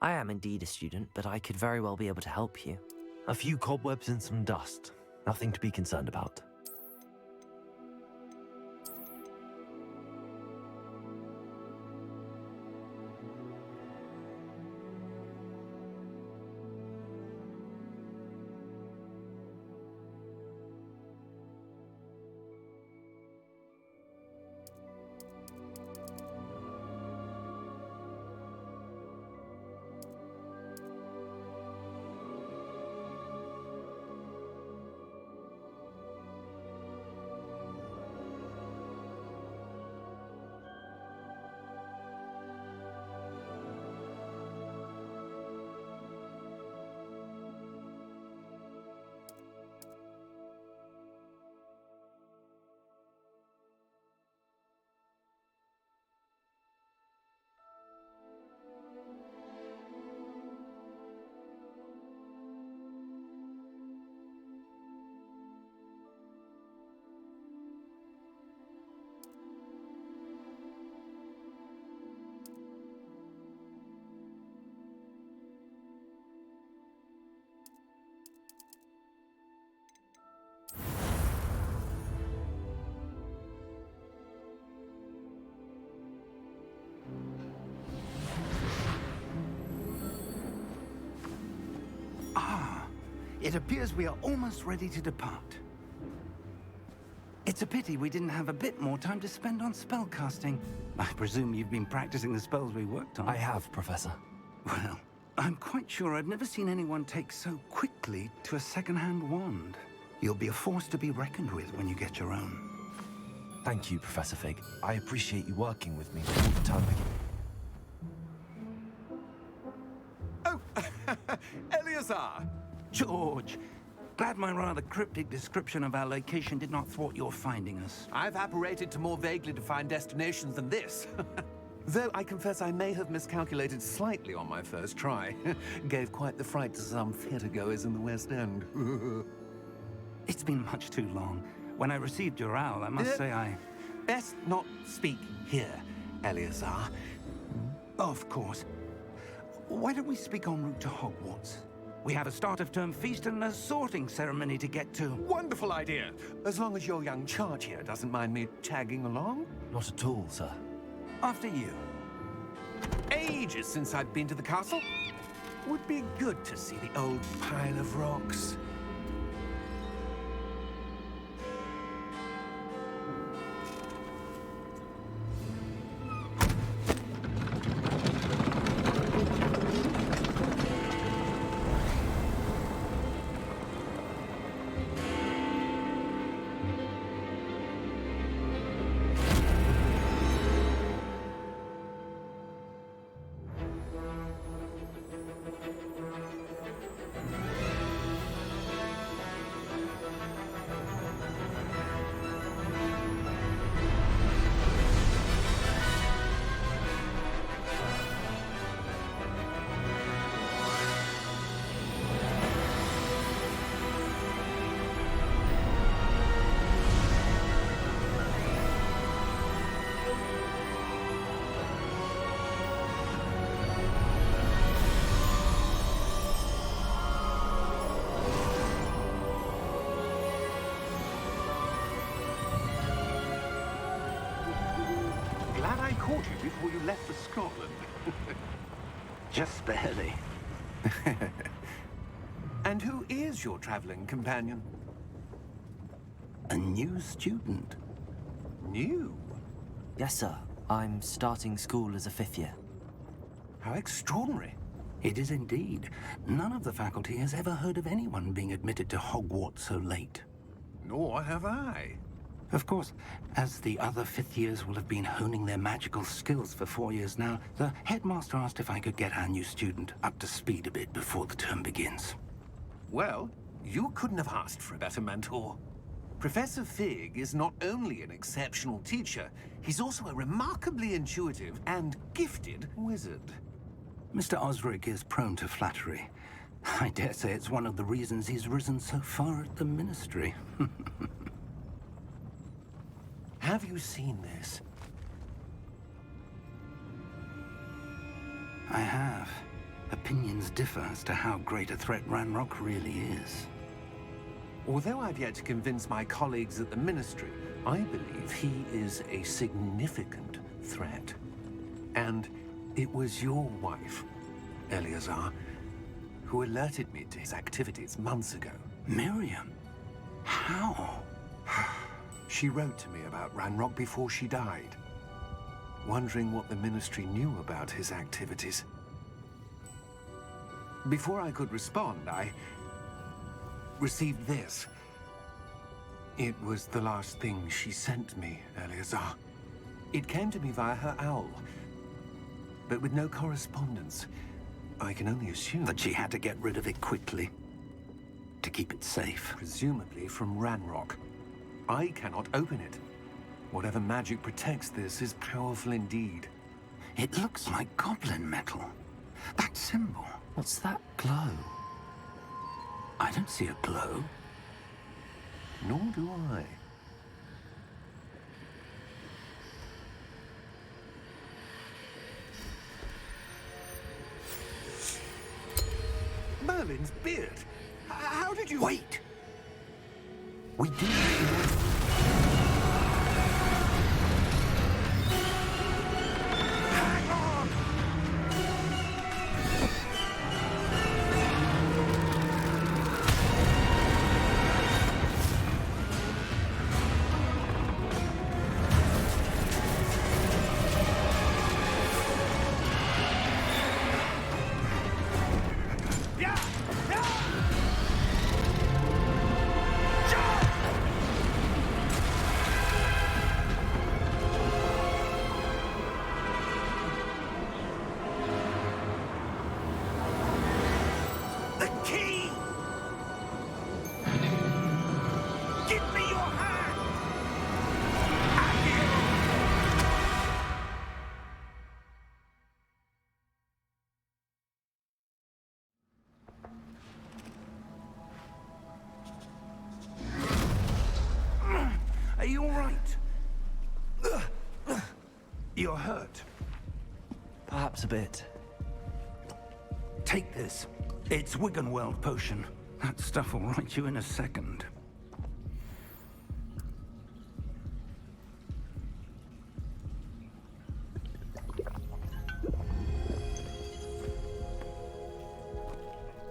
I am indeed a student, but I could very well be able to help you. A few cobwebs and some dust. Nothing to be concerned about. It appears we are almost ready to depart. It's a pity we didn't have a bit more time to spend on spellcasting. I presume you've been practicing the spells we worked on. I have, Professor. Well, I'm quite sure I've never seen anyone take so quickly to a second-hand wand. You'll be a force to be reckoned with when you get your own. Thank you, Professor Fig. I appreciate you working with me all the time. Oh, Eleazar! George, glad my rather cryptic description of our location did not thwart your finding us. I've apparated to more vaguely defined destinations than this. Though I confess I may have miscalculated slightly on my first try. Gave quite the fright to some theatregoers in the West End. It's been much too long. When I received your owl, I must say I... Best not speak here, Eleazar. Of course. Why don't we speak en route to Hogwarts? We have a start-of-term feast and a sorting ceremony to get to. Wonderful idea! As long as your young charge here doesn't mind me tagging along. Not at all, sir. After you. Ages since I've been to the castle. Would be good to see the old pile of rocks. Caught you before you left for Scotland. Just barely. And who is your traveling companion? A new student. New? Yes, sir. I'm starting school as a 5th year. How extraordinary. It is indeed. None of the faculty has ever heard of anyone being admitted to Hogwarts so late. Nor have I. Of course, as the other 5th years will have been honing their magical skills for 4 years now, the headmaster asked if I could get our new student up to speed a bit before the term begins. Well, you couldn't have asked for a better mentor. Professor Fig is not only an exceptional teacher, he's also a remarkably intuitive and gifted wizard. Mr. Osric is prone to flattery. I dare say it's one of the reasons he's risen so far at the ministry. Have you seen this? I have. A opinions differ as to how great a threat Ranrock really is. Although I've yet to convince my colleagues at the Ministry, I believe he is a significant threat. And it was your wife, Eleazar, who alerted me to his activities months ago. Miriam? How? She wrote to me about Ranrock before she died, wondering what the Ministry knew about his activities. Before I could respond, I received this. It was the last thing she sent me, Eleazar. It came to me via her owl, but with no correspondence. I can only assume That she had to get rid of it quickly, to keep it safe. presumably from Ranrock. I cannot open it. Whatever magic protects this is powerful indeed. It looks like goblin metal. That symbol. What's that glow? I don't see a glow. Nor do I. Merlin's beard. How did you... Wait! We do. Hang on! Yeah! Yeah! The key! Give me your hand! Are you all right? You're hurt. Perhaps a bit. Take this. It's Wiggenweld potion. That stuff will right you in a second.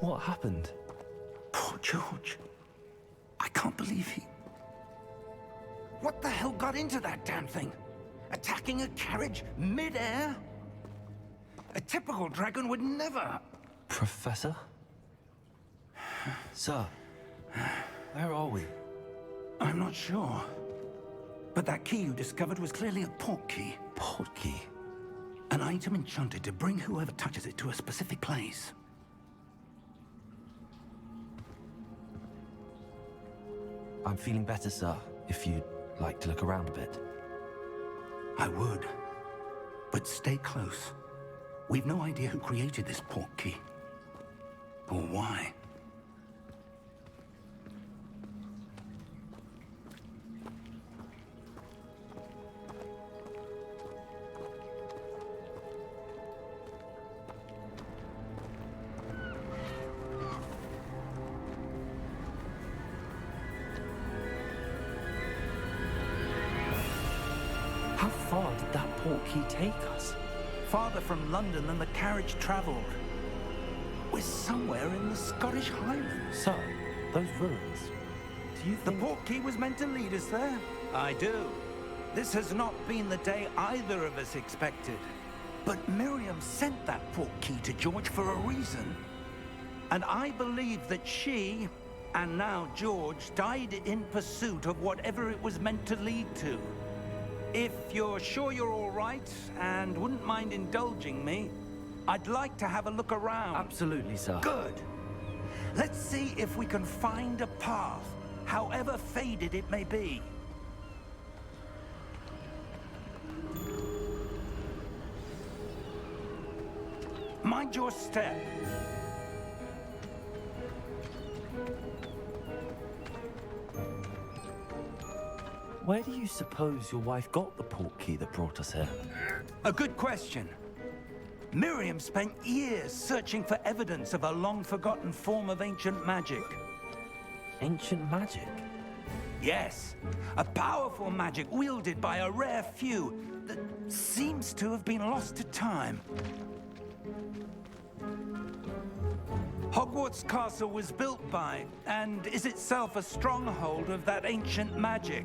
What happened? Poor George. I can't believe he... What the hell got into that damn thing? Attacking a carriage mid-air? A typical dragon would never... Professor? Sir, where are we? I'm not sure. But that key you discovered was clearly a port key. Port key? An item enchanted to bring whoever touches it to a specific place. I'm feeling better, sir, if you'd like to look around a bit. I would. But stay close. We've no idea who created this port key. Or why. How far did that port key take us? Farther from London than the carriage traveled. We're somewhere in the Scottish Highlands. Sir, those ruins. Do you The think... port key was meant to lead us there? I do. This has not been the day either of us expected. But Miriam sent that port key to George for a reason. And I believe that she, and now George, died in pursuit of whatever it was meant to lead to. If you're sure you're all right and wouldn't mind indulging me, I'd like to have a look around. Absolutely, sir. Good. Let's see if we can find a path, however faded it may be. Mind your step. Where do you suppose your wife got the port key that brought us here? A good question. Miriam spent years searching for evidence of a long-forgotten form of ancient magic. Ancient magic? Yes, a powerful magic wielded by a rare few that seems to have been lost to time. Hogwarts Castle was built by, and is itself a stronghold of that ancient magic.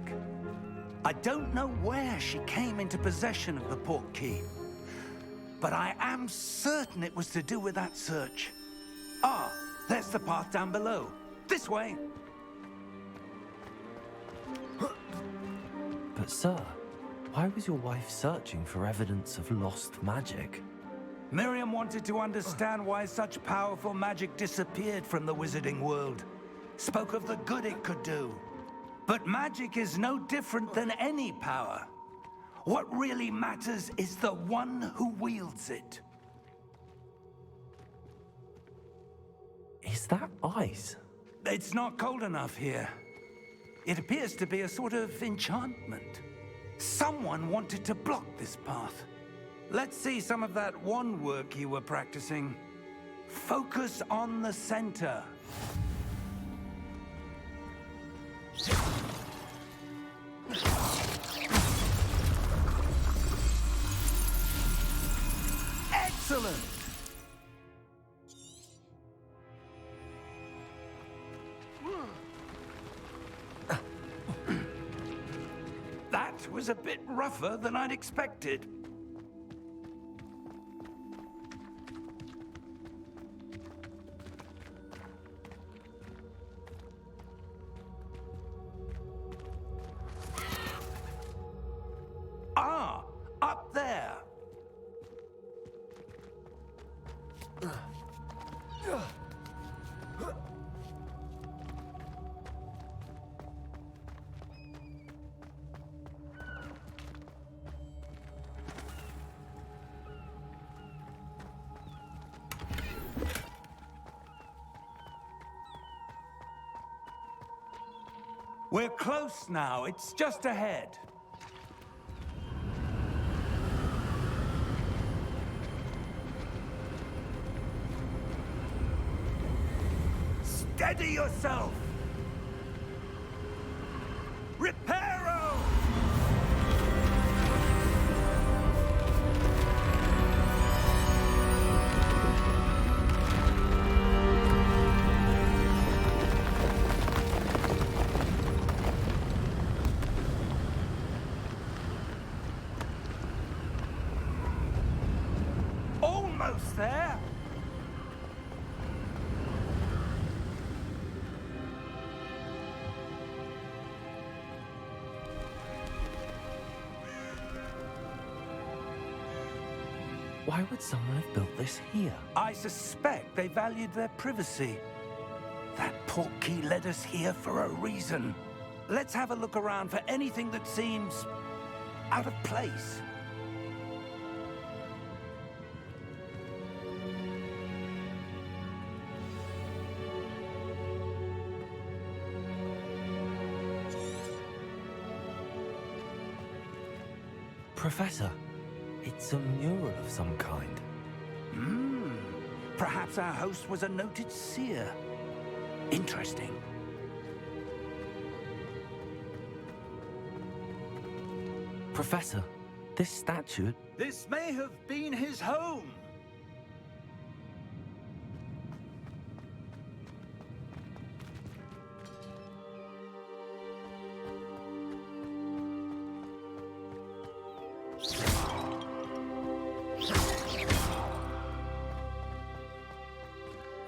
I don't know where she came into possession of the portkey, but I am certain it was to do with that search. Ah, there's the path down below. This way. But sir, why was your wife searching for evidence of lost magic? Miriam wanted to understand why such powerful magic disappeared from the wizarding world. Spoke of the good it could do. But magic is no different than any power. What really matters is the one who wields it. Is that ice? It's not cold enough here. It appears to be a sort of enchantment. Someone wanted to block this path. Let's see some of that wand work you were practicing. Focus on the center. Excellent! That was a bit rougher than I'd expected. Ah, up there. We're close now. It's just ahead. Steady yourself! Reparo! Almost there! Why would someone have built this here? I suspect they valued their privacy. That portkey led us here for a reason. Let's have a look around for anything that seems out of place. Professor, it's a mural of some kind. Perhaps our host was a noted seer. Interesting. Professor, this statue... This may have been his home.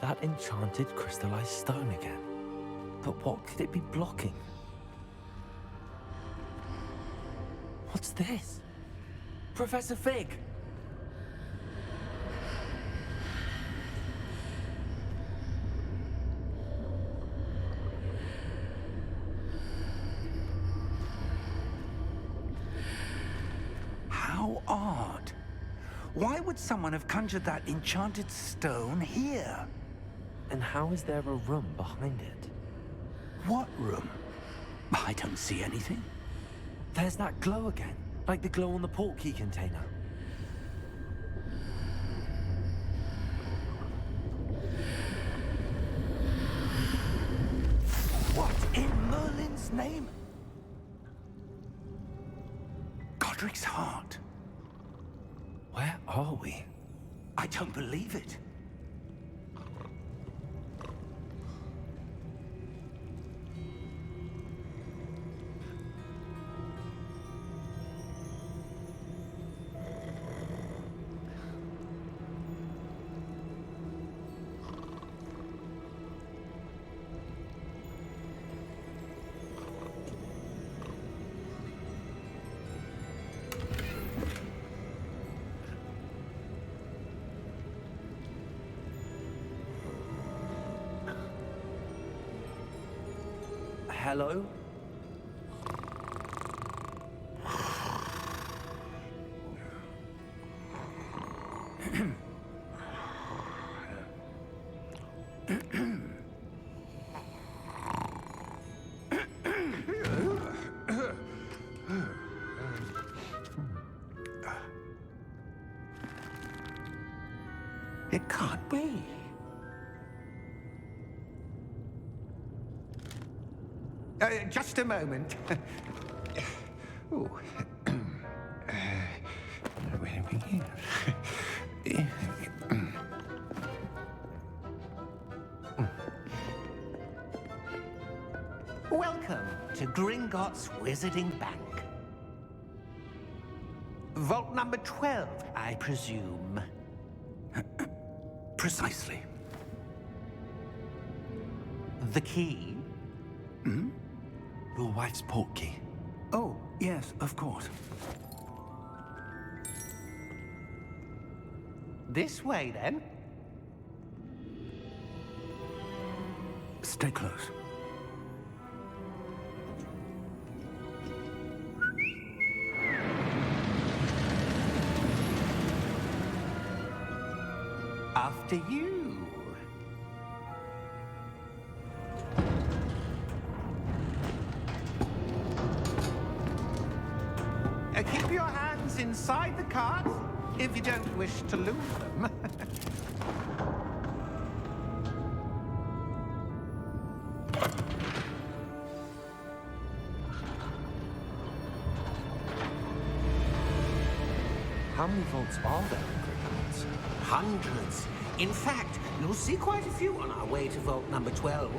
That enchanted crystallized stone again. But what could it be blocking? What's this? Professor Fig! How odd. Why would someone have conjured that enchanted stone here? And how is there a room behind it? What room? I don't see anything. There's that glow again, like the glow on the portkey container. last name? Godric's heart. Where are we? I don't believe it. Hello? It can't be. Just a moment. Ooh. Where do we begin? Welcome to Gringotts Wizarding Bank. Vault number 12, I presume. Precisely. The key? Your wife's portkey. Oh, yes, of course. This way, then. Stay close. After you. Keep your hands inside the cart if you don't wish to lose them. How many vaults are there in Gringotts? Hundreds. In fact, you'll see quite a few on our way to vault number 12.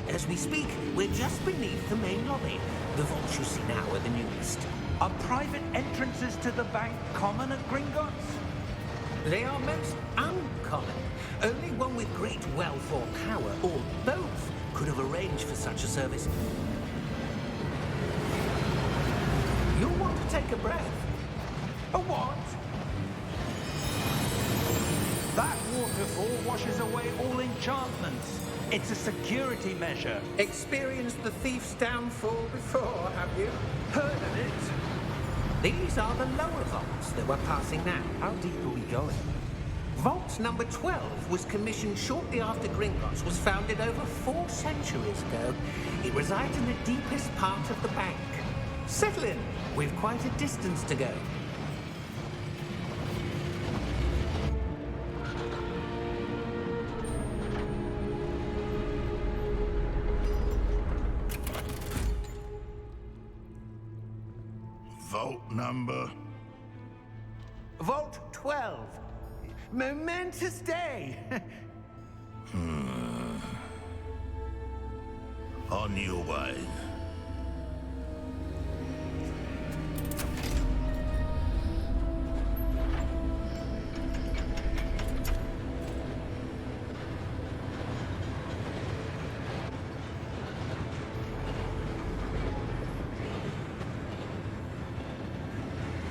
As we speak, we're just beneath the main lobby. The vaults you see now are the newest. Are private entrances to the bank common at Gringotts? They are most uncommon. Only one with great wealth or power, or both, could have arranged for such a service. You'll want to take a breath. A what? That waterfall washes away all enchantments. It's a security measure. Experienced the thief's downfall before, have you? Heard of it? These are the lower vaults that we're passing now. How deep are we going? Vault number 12 was commissioned shortly after Gringotts was founded over 4 centuries ago. It resides in the deepest part of the bank. Settle in. We've quite a distance to go. Vault number? Vault 12. Momentous day. On your way.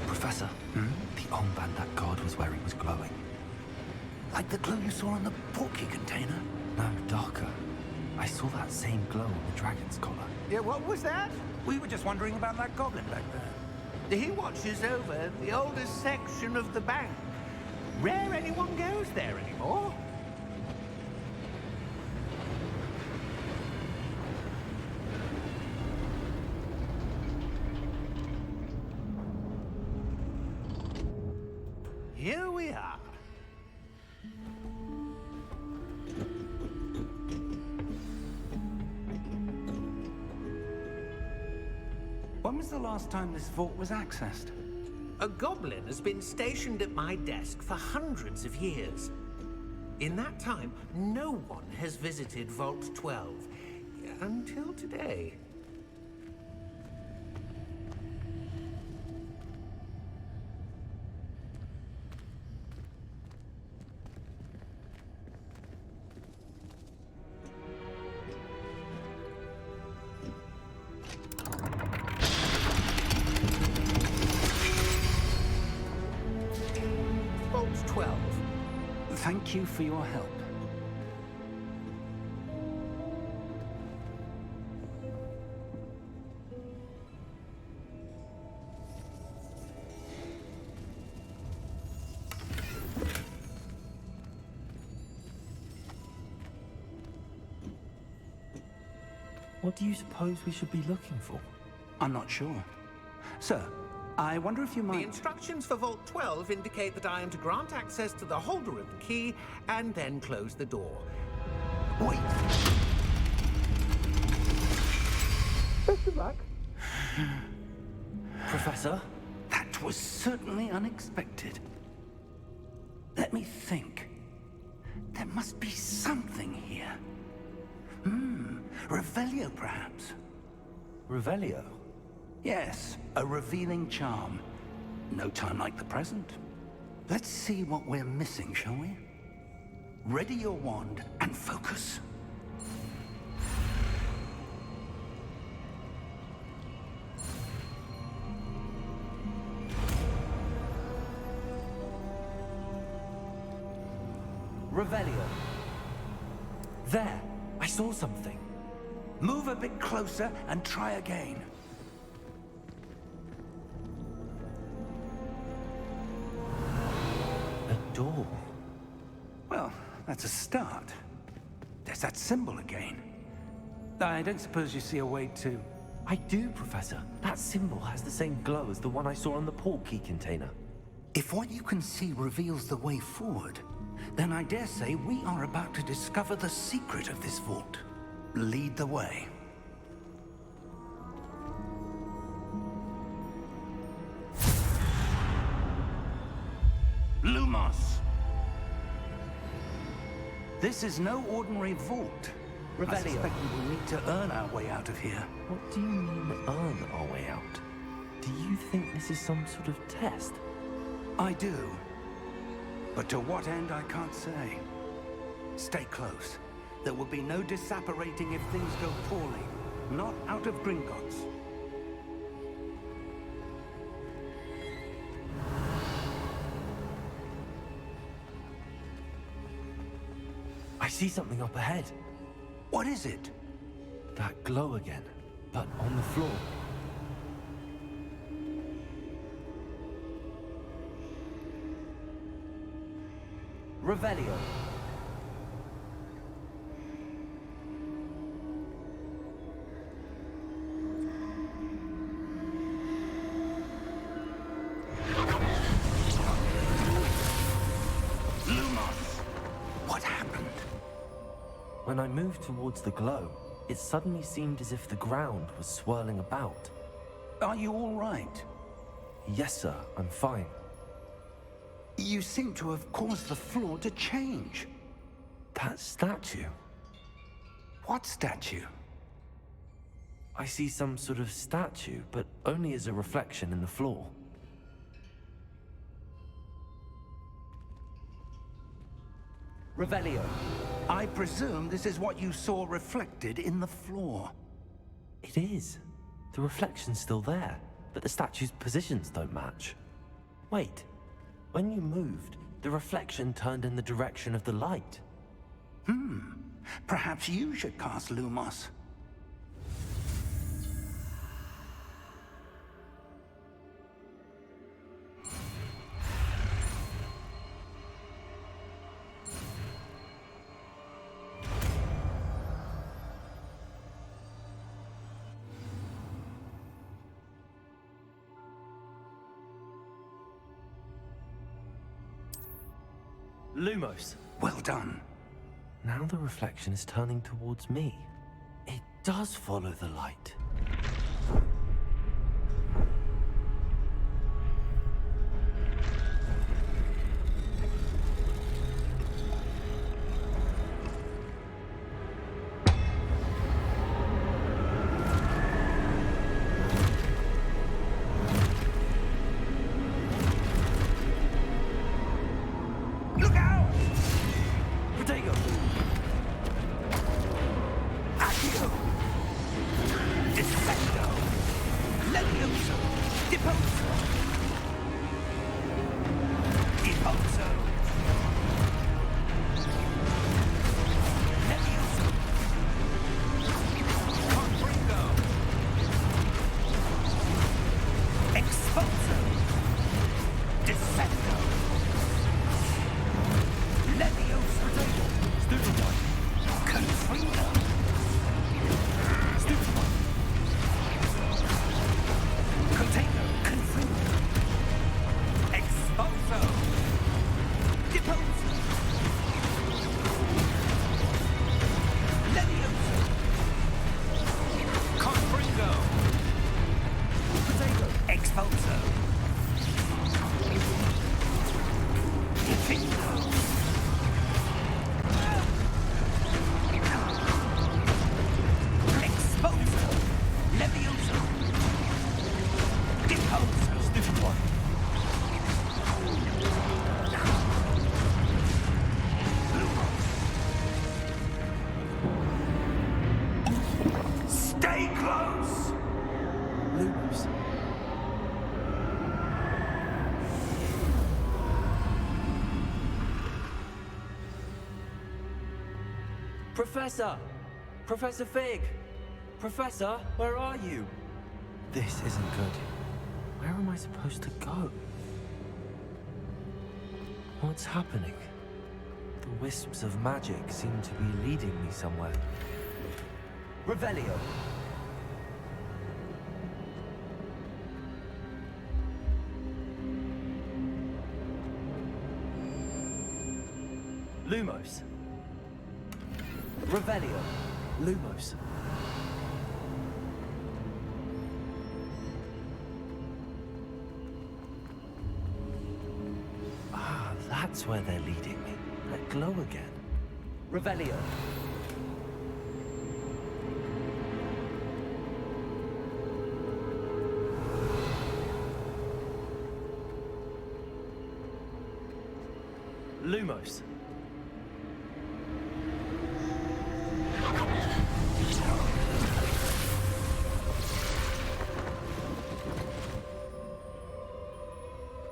Professor, the armband that guard was wearing was glowing. Like the glow you saw on the portkey container? No, darker. I saw that same glow on the dragon's collar. Yeah, what was that? We were just wondering about that goblin back there. He watches over the oldest section of the bank. Rare anyone goes there anymore. Here we are. When was the last time this vault was accessed? A goblin has been stationed at my desk for hundreds of years. In that time, no one has visited Vault 12 until today. Vault 12. Thank you for your help. What do you suppose we should be looking for? I'm not sure. Sir, I wonder if you The might... instructions for Vault 12 indicate that I am to grant access to the holder of the key and then close the door. Wait! Best of luck. Professor? That was certainly unexpected. Let me think. There must be something here. Revelio, perhaps? Revelio? Yes, a revealing charm. No time like the present. Let's see what we're missing, shall we? Ready your wand and focus. Revelio. There, I saw something. Move a bit closer and try again. A door. Well, that's a start. There's that symbol again. I don't suppose you see a way to... I do, Professor. That symbol has the same glow as the one I saw on the portkey container. If what you can see reveals the way forward, then I dare say we are about to discover the secret of this vault. Lead the way. Lumos! This is no ordinary vault. I Revelio. suspect we will need to earn our way out of here. What do you mean, earn our way out? Do you think this is some sort of test? I do. But to what end, I can't say. Stay close. There will be no disapparating if things go poorly. Not out of Gringotts. I see something up ahead. What is it? That glow again, but on the floor. Revelio. What happened? When I moved towards the glow, it suddenly seemed as if the ground was swirling about. Are you all right? Yes, sir, I'm fine. You seem to have caused the floor to change. That statue. What statue? I see some sort of statue, but only as a reflection in the floor. Revelio. I presume this is what you saw reflected in the floor. It is. The reflection's still there, but the statue's positions don't match. Wait. When you moved, the reflection turned in the direction of the light. Perhaps you should cast Lumos. Lumos. Well done. Now the reflection is turning towards me. It does follow the light. Professor! Professor Fig! Professor, where are you? This isn't good. Where am I supposed to go? What's happening? The wisps of magic seem to be leading me somewhere. Revelio! Lumos. Revelio. Lumos. Ah, that's where they're leading me. That glow again. Revelio. Lumos.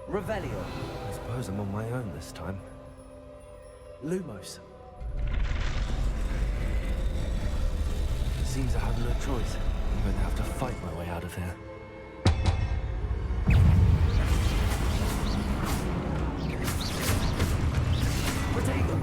Revelio. I suppose I'm on my own this time. Lumos. Seems I have no choice. I'm going to have to fight my way out of here. Protego!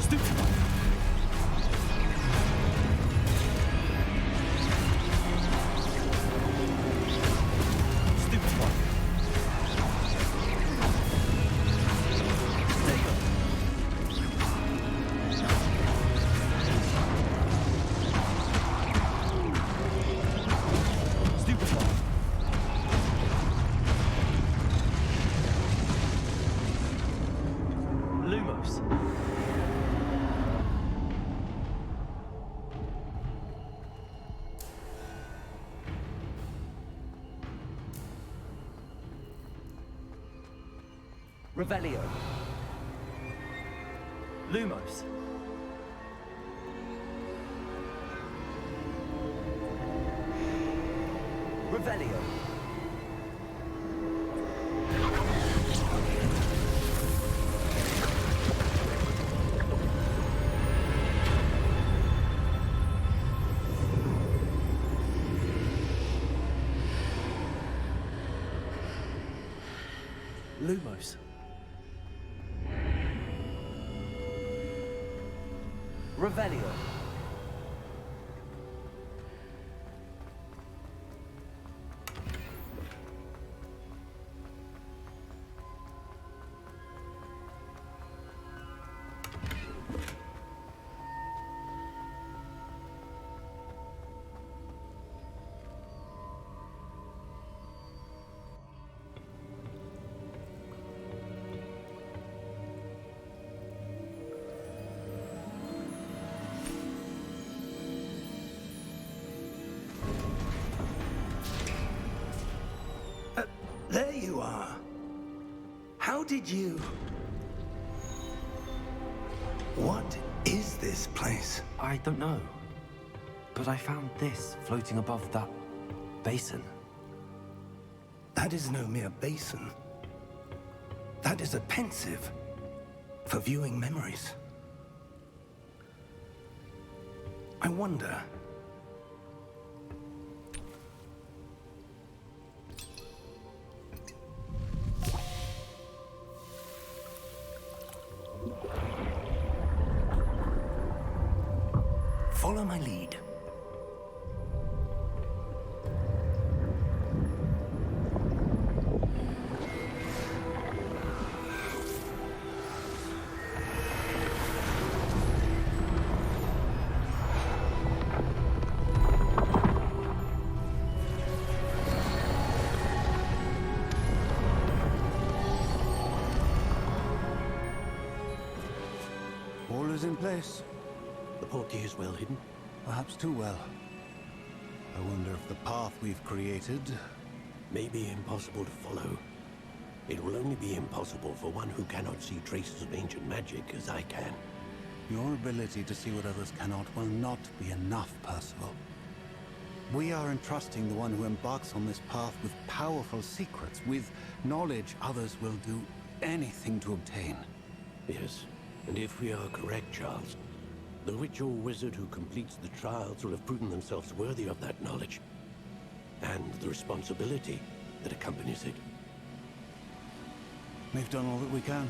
Stupid. Revelio. Lumos. Revelio. Lumos. Revelio. There you are. How did you... What is this place? I don't know. But I found this floating above that basin. That is no mere basin. That is a pensive for viewing memories. I wonder... Follow my lead. is in place. The portkey is well hidden. Perhaps too well. I wonder if the path we've created... May be impossible to follow. It will only be impossible for one who cannot see traces of ancient magic as I can. Your ability to see what others cannot will not be enough, Percival. We are entrusting the one who embarks on this path with powerful secrets, with knowledge others will do anything to obtain. Yes, and if we are correct, Charles, the ritual wizard who completes the trials will have proven themselves worthy of that knowledge, and the responsibility that accompanies it. We've done all that we can.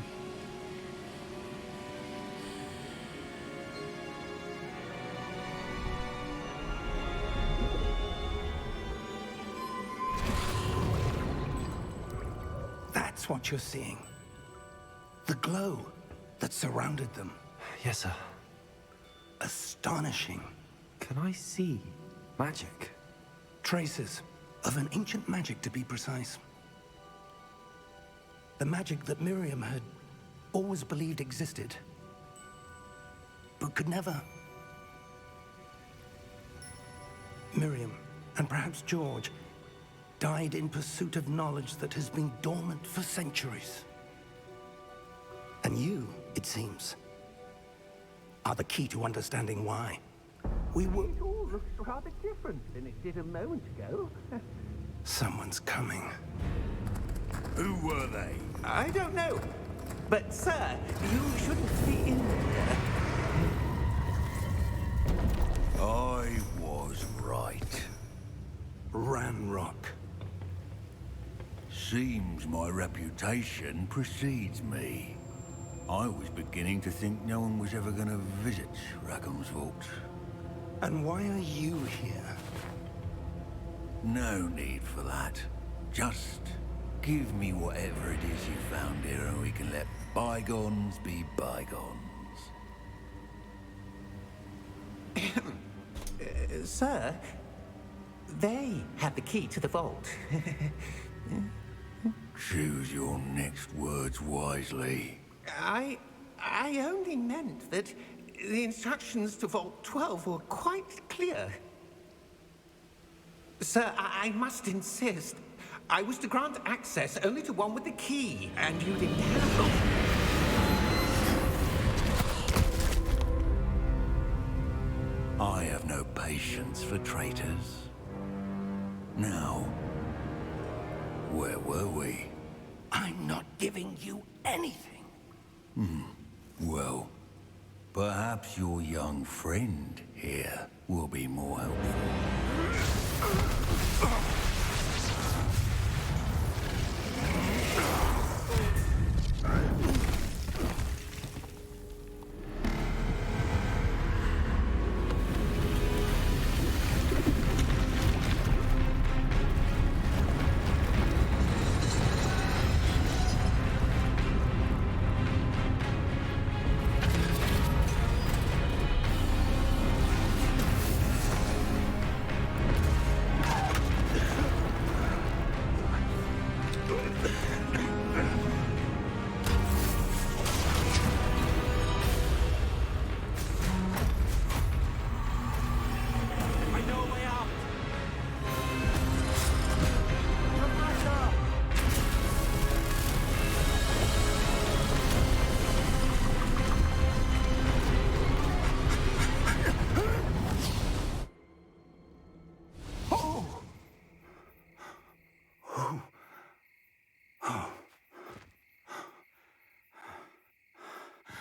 That's what you're seeing. The glow that surrounded them. Yes, sir. Astonishing. Can I see magic? Traces of an ancient magic, to be precise. The magic that Miriam had always believed existed, but could never. Miriam, and perhaps George, died in pursuit of knowledge that has been dormant for centuries. And you, it seems, are the key to understanding why. We were... It all looks rather different than it did a moment ago. Someone's coming. Who were they? I don't know. But, sir, you shouldn't be in here. I was right. Ranrock. Seems my reputation precedes me. I was beginning to think no one was ever going to visit Rackham's vault. And why are you here? No need for that. Just give me whatever it is you found here and we can let bygones be bygones. Sir, they have the key to the vault. Choose your next words wisely. I only meant that the instructions to Vault 12 were quite clear. Sir, I must insist. I was to grant access only to one with the key, and you didn't have them. I have no patience for traitors. Now, where were we? I'm not giving you anything. Well, perhaps your young friend here will be more helpful.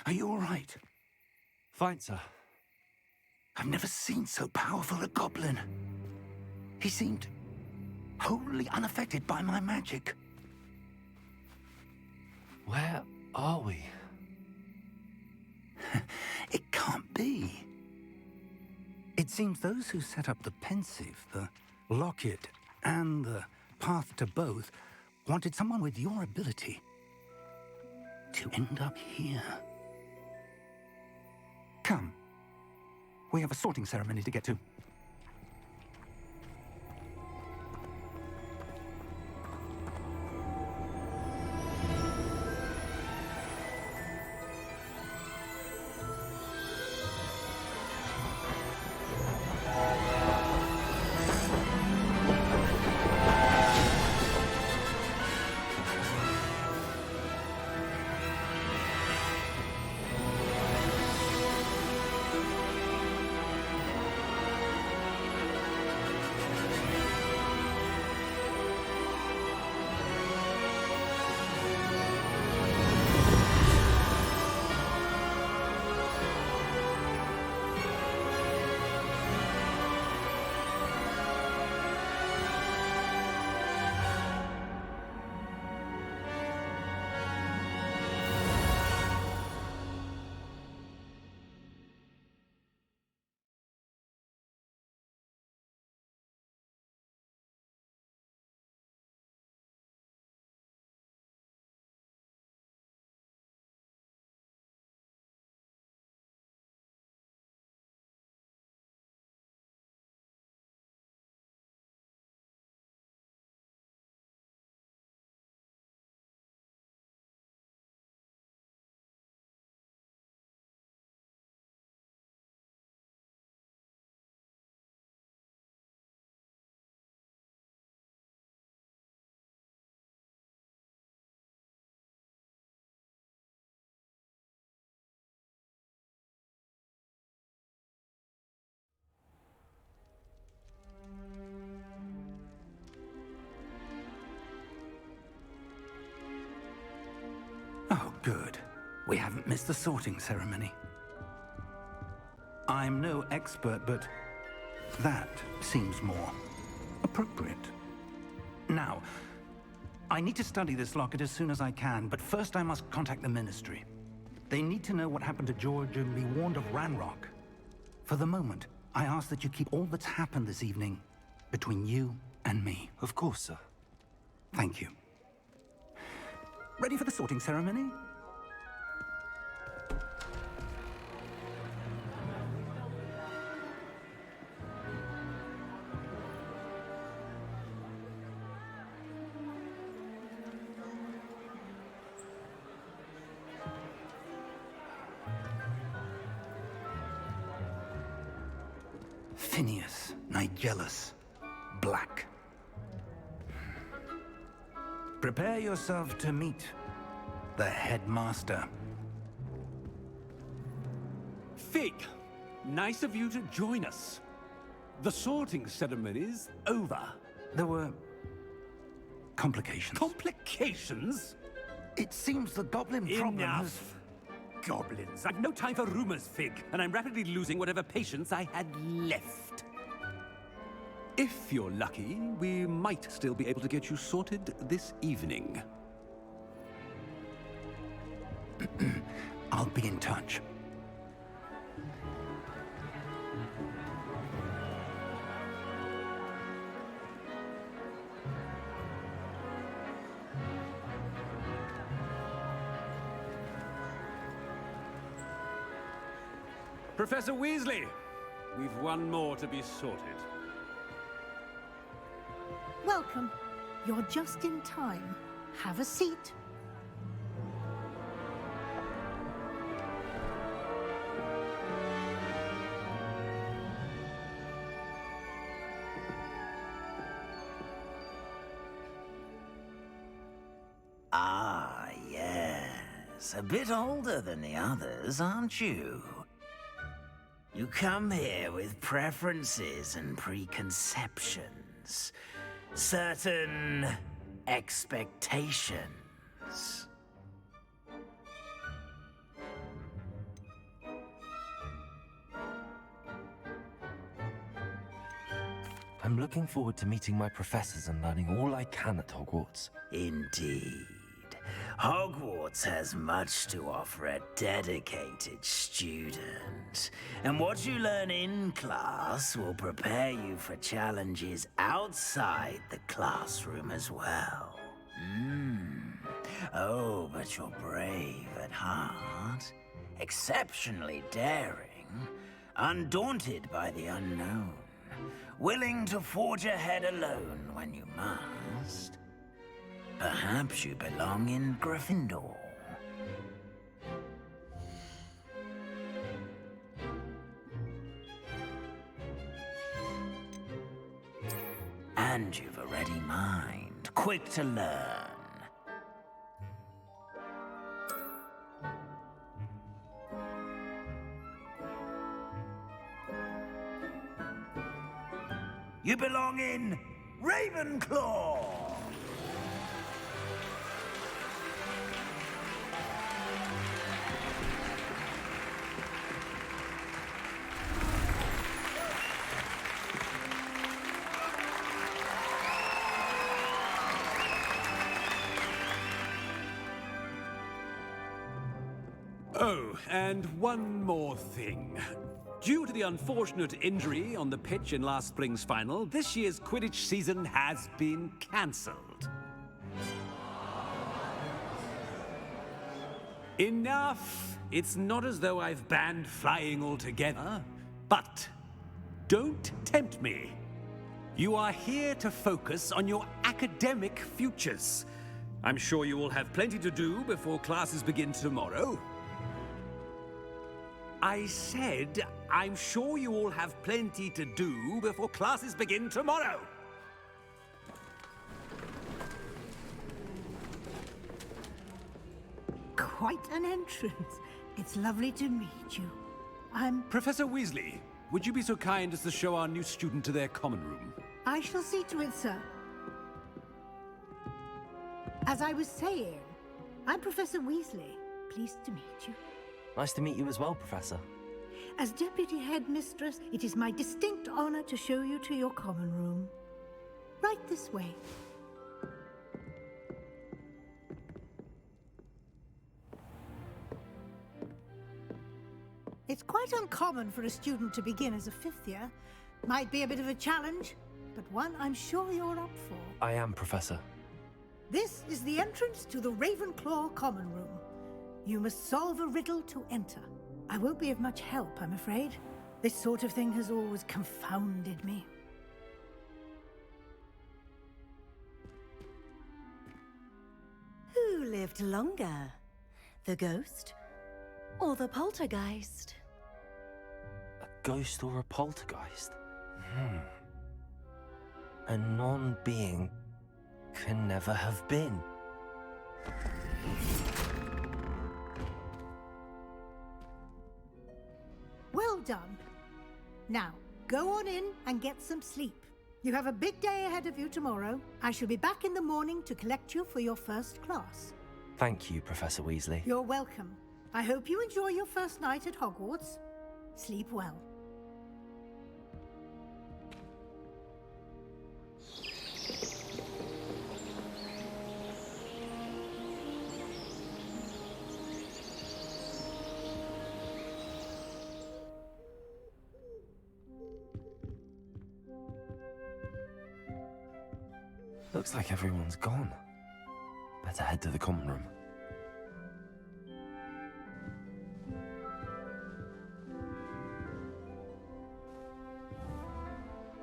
Are you all right? Fine, sir. I've never seen so powerful a goblin. He seemed wholly unaffected by my magic. Where are we? It can't be. It seems those who set up the pensive, the locket, and the path to both wanted someone with your ability to end up here. Come. We have a sorting ceremony to get to. Oh, good. We haven't missed the sorting ceremony. I'm no expert, but that seems more appropriate. Now, I need to study this locket as soon as I can, but first I must contact the Ministry. They need to know what happened to George and be warned of Ranrock. For the moment, I ask that you keep all that's happened this evening between you and me. Of course, sir. Thank you. Ready for the sorting ceremony? Phineas, Nigellus, Black. Prepare yourself to meet the headmaster. Fig, nice of you to join us. The sorting ceremony's over. There were complications. Complications? It seems the goblin problem has... Enough! Goblins. I've no time for rumors, Fig, and I'm rapidly losing whatever patience I had left. If you're lucky, we might still be able to get you sorted this evening. I'll be in touch. Professor Weasley, we've one more to be sorted. Welcome. You're just in time. Have a seat. Ah, yes. A bit older than the others, aren't you? You come here with preferences and preconceptions. Certain expectations. I'm looking forward to meeting my professors and learning all I can at Hogwarts. Indeed. Hogwarts has much to offer a dedicated student. And what you learn in class will prepare you for challenges outside the classroom as well. Oh, but you're brave at heart, exceptionally daring, undaunted by the unknown, willing to forge ahead alone when you must. Perhaps you belong in Gryffindor. And you've a ready mind, quick to learn. You belong in Ravenclaw! Oh, and one more thing. Due to the unfortunate injury on the pitch in last spring's final, this year's Quidditch season has been cancelled. Enough! It's not as though I've banned flying altogether, but don't tempt me. You are here to focus on your academic futures. I'm sure you will have plenty to do before classes begin tomorrow. I said, I'm sure you all have plenty to do before classes begin tomorrow. Quite an entrance. It's lovely to meet you. I'm... Professor Weasley, would you be so kind as to show our new student to their common room? I shall see to it, sir. As I was saying, I'm Professor Weasley. Pleased to meet you. Nice to meet you as well, Professor. As Deputy Headmistress, it is my distinct honor to show you to your common room. Right this way. It's quite uncommon for a student to begin as a fifth year. Might be a bit of a challenge, but one I'm sure you're up for. I am, Professor. This is the entrance to the Ravenclaw common room. You must solve a riddle to enter. I won't be of much help, I'm afraid. This sort of thing has always confounded me. Who lived longer? The ghost or the poltergeist? A ghost or a poltergeist? A non-being can never have been. Well done. Now, go on in and get some sleep. You have a big day ahead of you tomorrow. I shall be back in the morning to collect you for your first class. Thank you, Professor Weasley. You're welcome. I hope you enjoy your first night at Hogwarts. Sleep well. Looks like everyone's gone. Better head to the common room.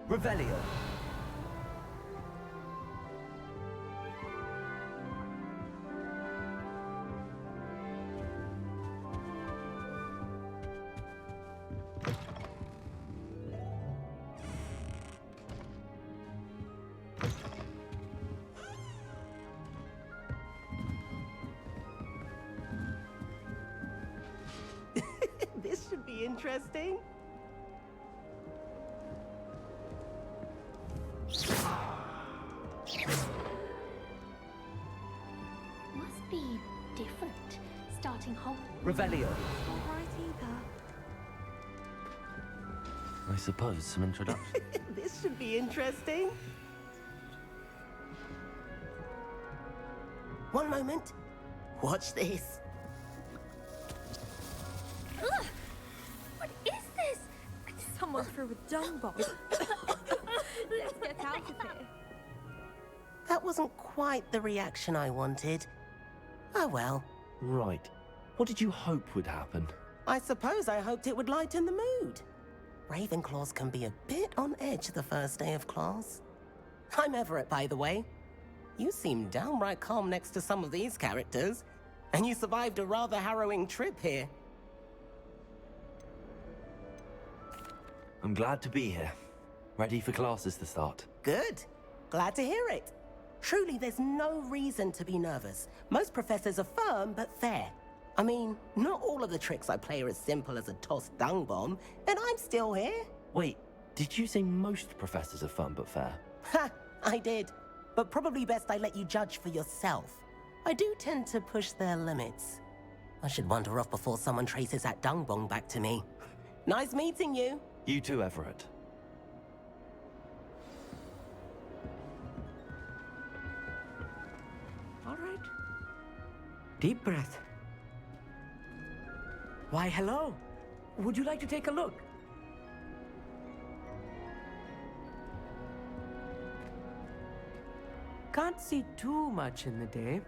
Revelio. This should be interesting. Must be different, starting Hogwarts. Revelio. Not right either. I suppose some introduction. This should be interesting. One moment. Watch this. Ugh! What is this? Someone threw a dung bomb. Let's get out of here. That wasn't quite the reaction I wanted. Oh well. Right. What did you hope would happen? I suppose I hoped it would lighten the mood. Ravenclaws can be a bit on edge the first day of class. I'm Everett, by the way. You seem downright calm next to some of these characters, and you survived a rather harrowing trip here. I'm glad to be here. Ready for classes to start. Good. Glad to hear it. Truly, there's no reason to be nervous. Most professors are firm but fair. I mean, not all of the tricks I play are as simple as a tossed dung bomb, and I'm still here. Wait, did you say most professors are fun but fair? Ha! I did. But probably best I let you judge for yourself. I do tend to push their limits. I should wander off before someone traces that dung bomb back to me. Nice meeting you. You too, Everett. All right. Deep breath. Why, hello. Would you like to take a look? Can't see too much in the day.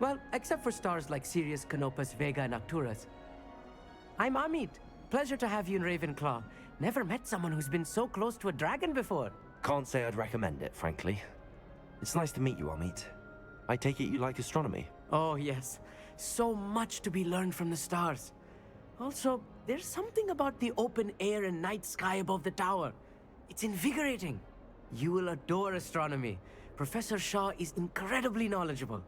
Well, except for stars like Sirius, Canopus, Vega, and Arcturus. I'm Amit. Pleasure to have you in Ravenclaw. Never met someone who's been so close to a dragon before. Can't say I'd recommend it, frankly. It's nice to meet you, Amit. I take it you like astronomy? Oh, yes. So much to be learned from the stars. Also, there's something about the open air and night sky above the tower. It's invigorating. You will adore astronomy. Professor Shaw is incredibly knowledgeable.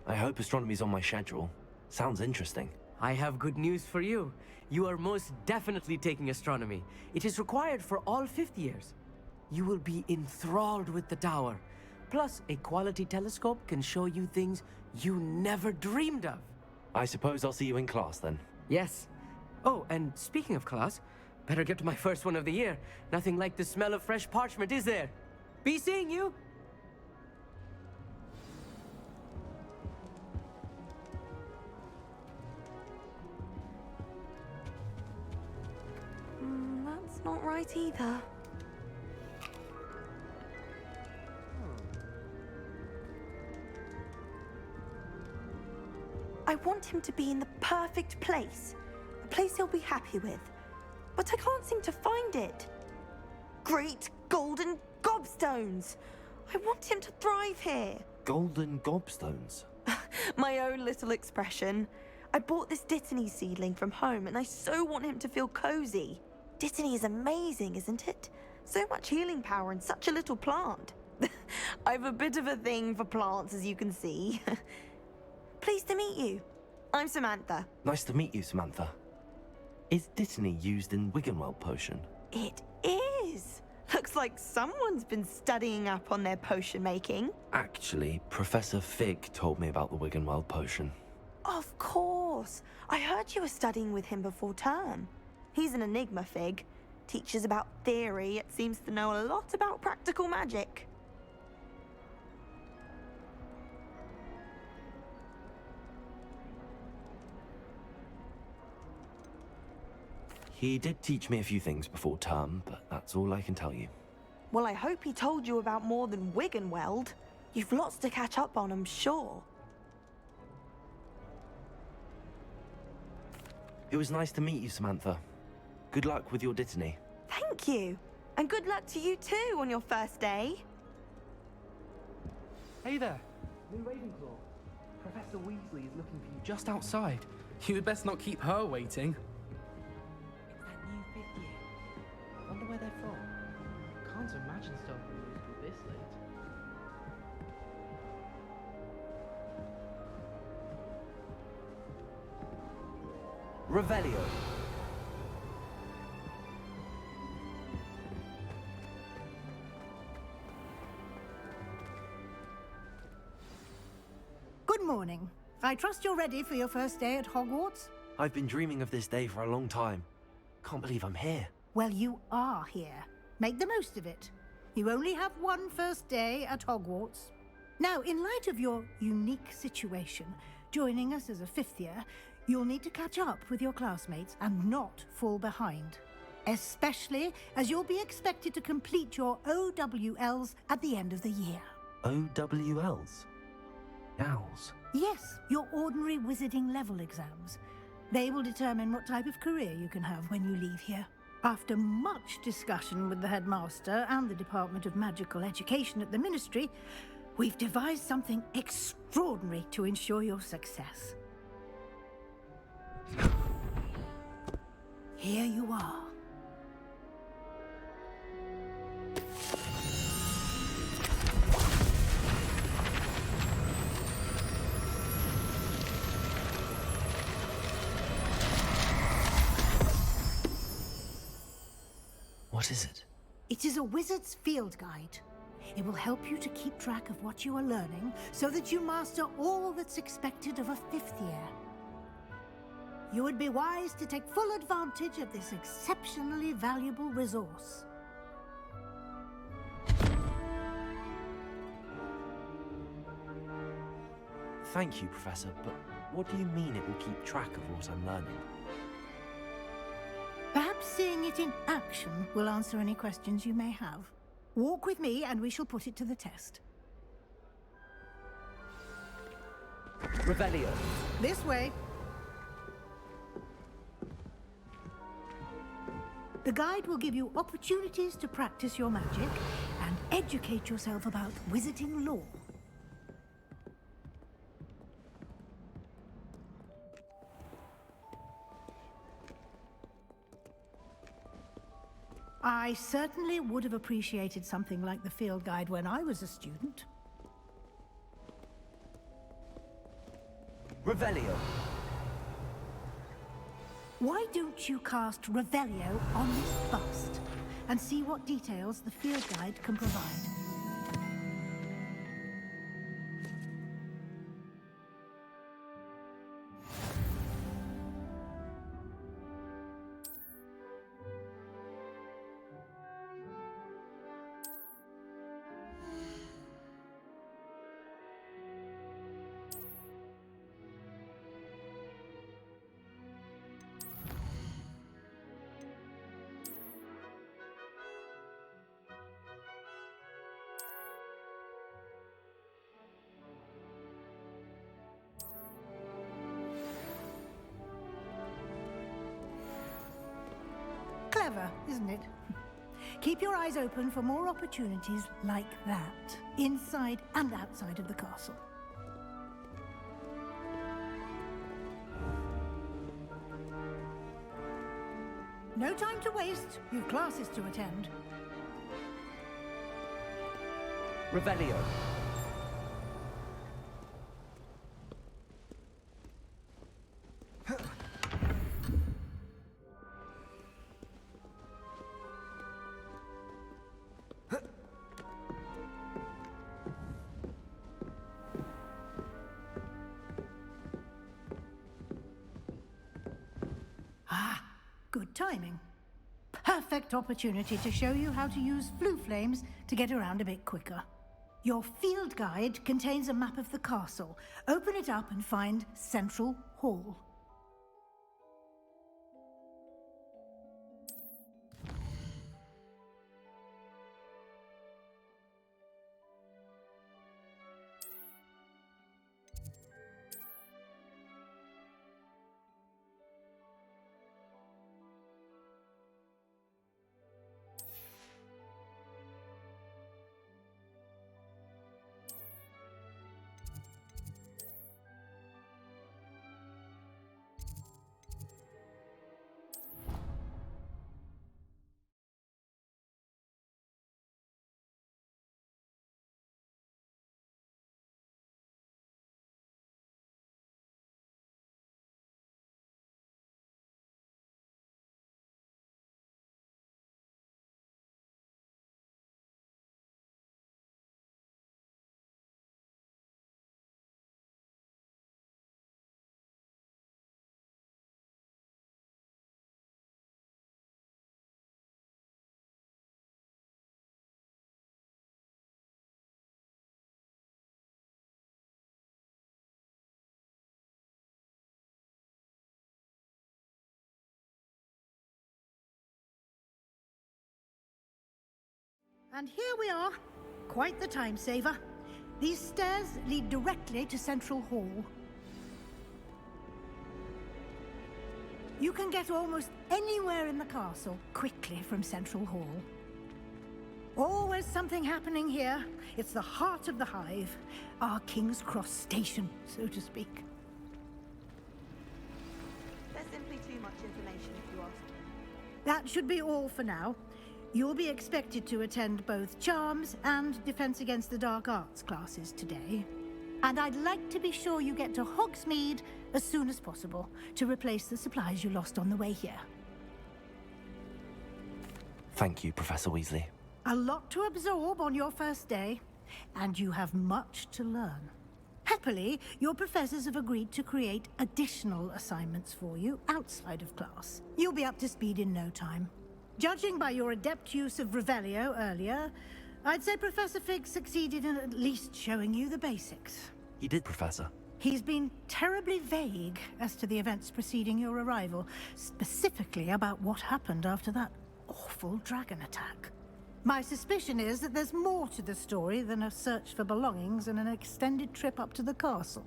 I hope astronomy's on my schedule. Sounds interesting. I have good news for you. You are most definitely taking astronomy. It is required for all fifth years. You will be enthralled with the tower. Plus, a quality telescope can show you things you never dreamed of. I suppose I'll see you in class then. Yes. Oh, and speaking of class, better get to my first one of the year. Nothing like the smell of fresh parchment, is there? Be seeing you! That's not right either. I want him to be in the perfect place. A place he'll be happy with. But I can't seem to find it. Great golden gobstones! I want him to thrive here. Golden gobstones? My own little expression. I bought this Dittany seedling from home and I so want him to feel cozy. Dittany is amazing, isn't it? So much healing power in such a little plant. I've a bit of a thing for plants, as you can see. Pleased to meet you. I'm Samantha. Nice to meet you, Samantha. Is Dittany used in Wiggenweld potion? It is. Looks like someone's been studying up on their potion making. Actually, Professor Fig told me about the Wiggenweld potion. Of course. I heard you were studying with him before term. He's an enigma, Fig. Teaches about theory, yet seems to know a lot about practical magic. He did teach me a few things before term, but that's all I can tell you. Well, I hope he told you about more than Wiggenweld. You've lots to catch up on, I'm sure. It was nice to meet you, Samantha. Good luck with your Dittany. Thank you. And good luck to you too on your first day. Hey there. I'm in Ravenclaw. Professor Weasley is looking for you just outside. You had best not keep her waiting. It's that new 5th year. I wonder where they're from. Can't imagine starting a musical this late. Revelio. Good morning. I trust you're ready for your first day at Hogwarts? I've been dreaming of this day for a long time. Can't believe I'm here. Well, you are here. Make the most of it. You only have one first day at Hogwarts. Now, in light of your unique situation, joining us as a 5th year, you'll need to catch up with your classmates and not fall behind. Especially as you'll be expected to complete your OWLs at the end of the year. OWLs? Owls? Yes, your ordinary wizarding level exams. They will determine what type of career you can have when you leave here. After much discussion with the headmaster and the Department of Magical Education at the Ministry, we've devised something extraordinary to ensure your success. Here you are. What is it? It is a wizard's field guide. It will help you to keep track of what you are learning so that you master all that's expected of a 5th year. You would be wise to take full advantage of this exceptionally valuable resource. Thank you, Professor, but what do you mean it will keep track of what I'm learning? Perhaps seeing it in action will answer any questions you may have. Walk with me and we shall put it to the test. Revelio. This way. The guide will give you opportunities to practice your magic and educate yourself about wizarding lore. I certainly would have appreciated something like the field guide when I was a student. Revelio. Why don't you cast Revelio on this bust and see what details the field guide can provide? clever, isn't it? Keep your eyes open for more opportunities like that, inside and outside of the castle. No time to waste. You've classes to attend. Revelio. Good timing. Perfect opportunity to show you how to use flue flames to get around a bit quicker. Your field guide contains a map of the castle. Open it up and find Central Hall. And here we are. Quite the time saver. These stairs lead directly to Central Hall. You can get almost anywhere in the castle quickly from Central Hall. Always something happening here. It's the heart of the hive. Our King's Cross station, so to speak. There's simply too much information, if you ask. That should be all for now. You'll be expected to attend both Charms and Defense Against the Dark Arts classes today. And I'd like to be sure you get to Hogsmeade as soon as possible to replace the supplies you lost on the way here. Thank you, Professor Weasley. A lot to absorb on your first day, and you have much to learn. Happily, your professors have agreed to create additional assignments for you outside of class. You'll be up to speed in no time. Judging by your adept use of Revelio earlier, I'd say Professor Fig succeeded in at least showing you the basics. He did, Professor. He's been terribly vague as to the events preceding your arrival, specifically about what happened after that awful dragon attack. My suspicion is that there's more to the story than a search for belongings and an extended trip up to the castle.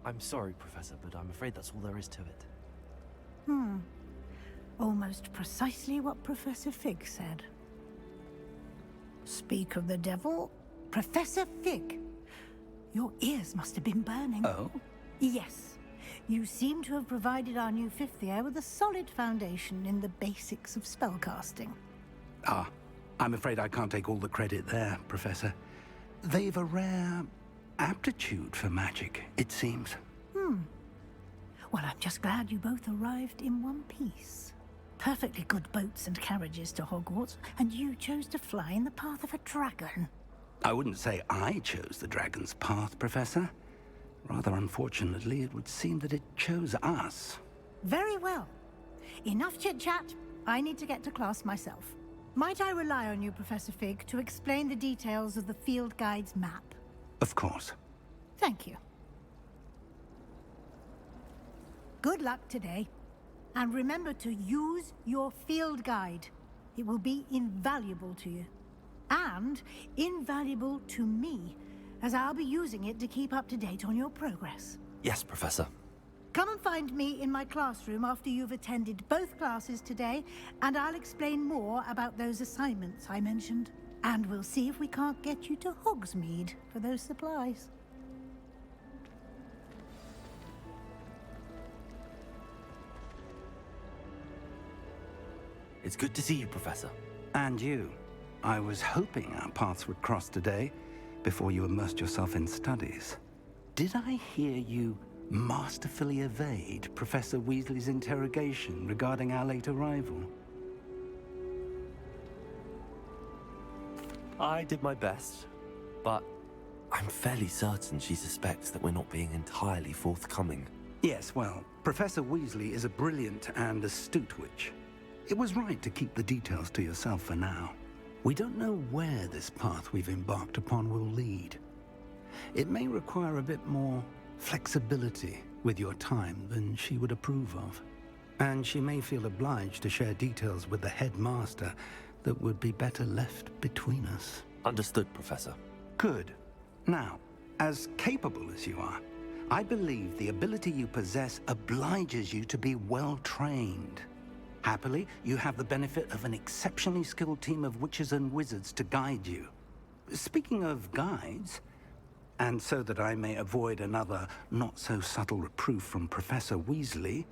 I'm sorry, Professor, but I'm afraid that's all there is to it. Almost precisely what Professor Fig said. Speak of the devil, Professor Fig. Your ears must have been burning. Oh? Yes. You seem to have provided our new fifth year with a solid foundation in the basics of spellcasting. Ah, I'm afraid I can't take all the credit there, Professor. They've a rare aptitude for magic, it seems. Well, I'm just glad you both arrived in one piece. Perfectly good boats and carriages to Hogwarts, and you chose to fly in the path of a dragon. I wouldn't say I chose the dragon's path, Professor. Rather unfortunately, it would seem that it chose us. Very well. Enough chit-chat. I need to get to class myself. Might I rely on you, Professor Fig, to explain the details of the field guide's map? Of course. Thank you. Good luck today. And remember to use your field guide. It will be invaluable to you. And invaluable to me, as I'll be using it to keep up to date on your progress. Yes, Professor. Come and find me in my classroom after you've attended both classes today, and I'll explain more about those assignments I mentioned. And we'll see if we can't get you to Hogsmeade for those supplies. It's good to see you, Professor. And you. I was hoping our paths would cross today, before you immersed yourself in studies. Did I hear you masterfully evade Professor Weasley's interrogation regarding our late arrival? I did my best, but I'm fairly certain she suspects that we're not being entirely forthcoming. Yes, well, Professor Weasley is a brilliant and astute witch. It was right to keep the details to yourself for now. We don't know where this path we've embarked upon will lead. It may require a bit more flexibility with your time than she would approve of. And she may feel obliged to share details with the headmaster that would be better left between us. Understood, Professor. Good. Now, as capable as you are, I believe the ability you possess obliges you to be well trained. Happily, you have the benefit of an exceptionally skilled team of witches and wizards to guide you. Speaking of guides, and so that I may avoid another not-so-subtle reproof from Professor Weasley,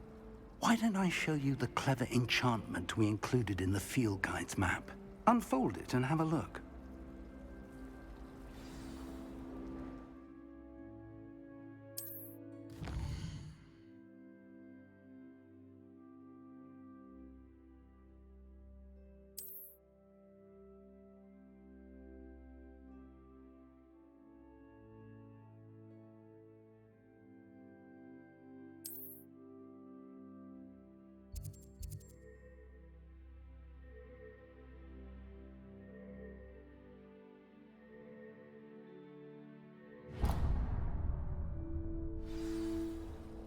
why don't I show you the clever enchantment we included in the field guide's map? Unfold it and have a look.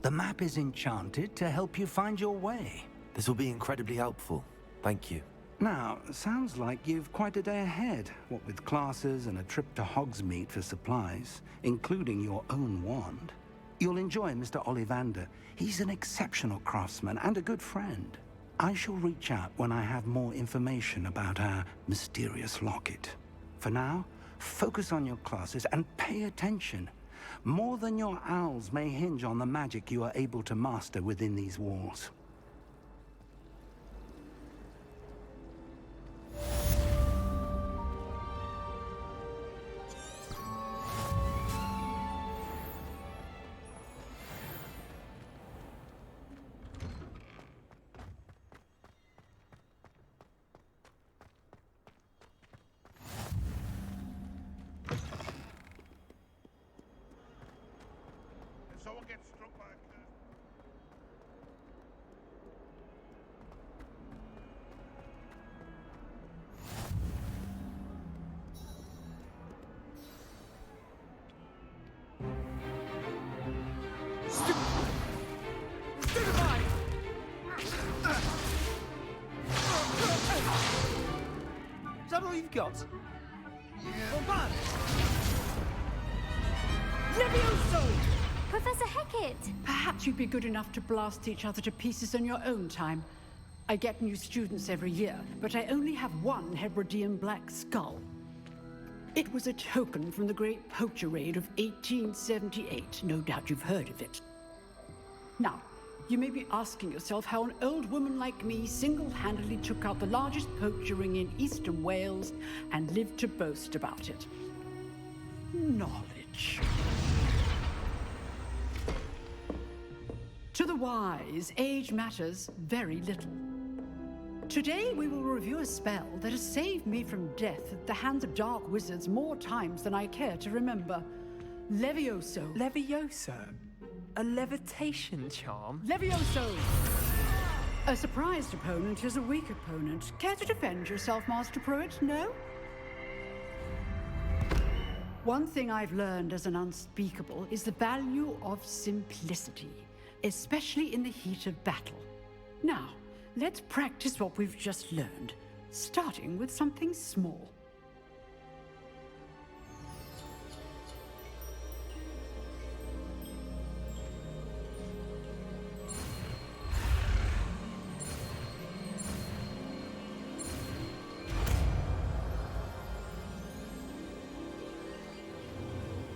The map is enchanted to help you find your way. This will be incredibly helpful. Thank you. Now, sounds like you've quite a day ahead, what with classes and a trip to Hogsmeade for supplies, including your own wand. You'll enjoy Mr. Ollivander. He's an exceptional craftsman and a good friend. I shall reach out when I have more information about our mysterious locket. For now, focus on your classes and pay attention. More than your owls may hinge on the magic you are able to master within these walls. Is that all you've got? Levioso! Professor Hecat! Perhaps you'd be good enough to blast each other to pieces on your own time. I get new students every year, but I only have one Hebridean black skull. It was a token from the Great Poacher Raid of 1878. No doubt you've heard of it. Now, you may be asking yourself how an old woman like me single-handedly took out the largest poacher ring in eastern Wales and lived to boast about it. Knowledge. To the wise, age matters very little. Today we will review a spell that has saved me from death at the hands of dark wizards more times than I care to remember. Levioso. Levioso? A levitation charm? Levioso! A surprised opponent is a weak opponent. Care to defend yourself, Master Pruitt? No? One thing I've learned as an unspeakable is the value of simplicity, especially in the heat of battle. Now, let's practice what we've just learned, starting with something small.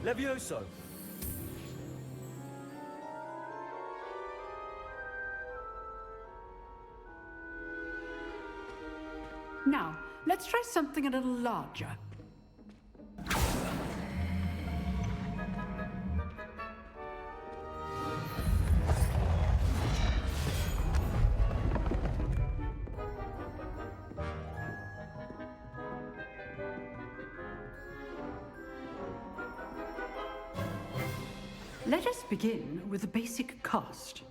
Levioso! Now, let's try something a little larger. Let us begin with the basic cast.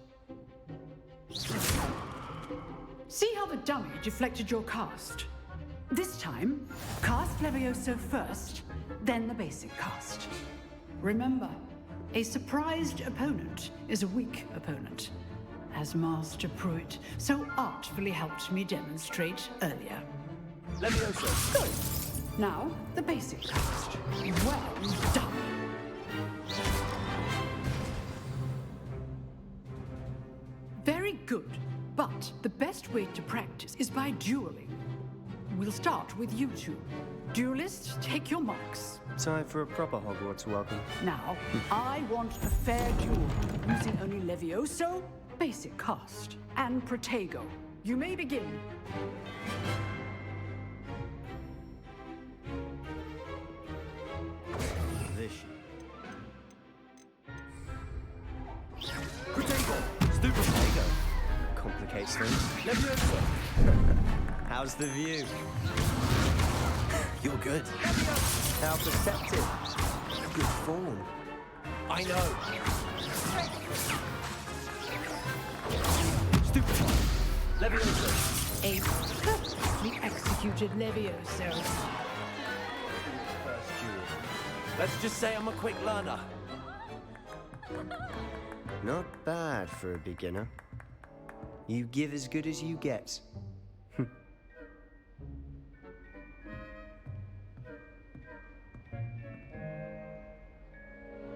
See how the dummy deflected your cast? This time, cast Levioso first, then the basic cast. Remember, a surprised opponent is a weak opponent, as Master Pruitt so artfully helped me demonstrate earlier. Levioso! Good. Now, the basic cast. Well done. Very good, but the best way to practice is by dueling. We'll start with you two. Duelists, take your marks. Time for a proper Hogwarts welcome. Now, I want a fair duel, using only Levioso, basic cast, and Protego. You may begin. Stupid Protego. Complicates things. Levioso! How's the view? You're good. How perceptive. Good form. I know. Stupid. Levioso. A perfectly executed Levioso. First duel. Let's just say I'm a quick learner. Not bad for a beginner. You give as good as you get.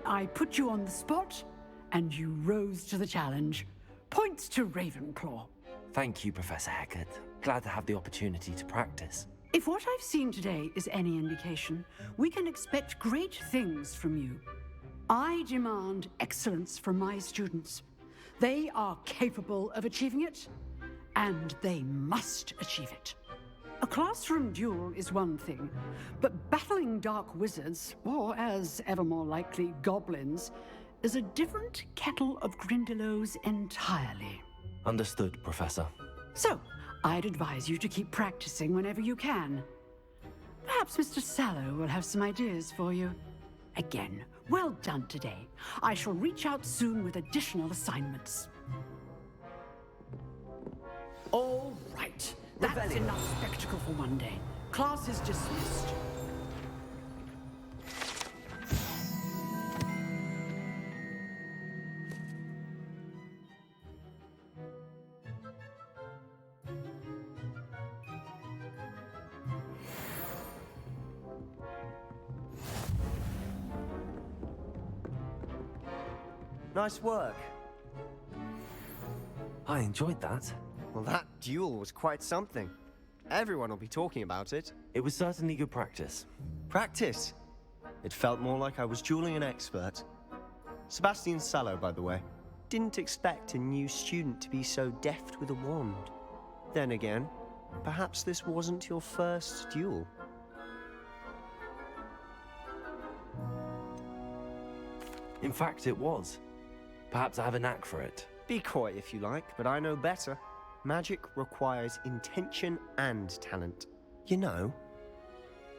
I put you on the spot, and you rose to the challenge. Points to Ravenclaw. Thank you, Professor Hecat. Glad to have the opportunity to practice. If what I've seen today is any indication, we can expect great things from you. I demand excellence from my students. They are capable of achieving it, and they must achieve it. A classroom duel is one thing, but battling dark wizards, or as ever more likely, goblins, is a different kettle of Grindylows entirely. Understood, Professor. So, I'd advise you to keep practicing whenever you can. Perhaps Mr. Sallow will have some ideas for you. Again, well done today. I shall reach out soon with additional assignments. All right. That's enough spectacle for one day. Class is dismissed. Nice work. I enjoyed that. Well, that duel was quite something. Everyone will be talking about it. It was certainly good practice. Practice? It felt more like I was dueling an expert. Sebastiana Sallowa, by the way. Didn't expect a new student to be so deft with a wand. Then again, perhaps this wasn't your first duel. In fact, it was. Perhaps I have a knack for it. Be coy if you like, but I know better. Magic requires intention and talent. You know,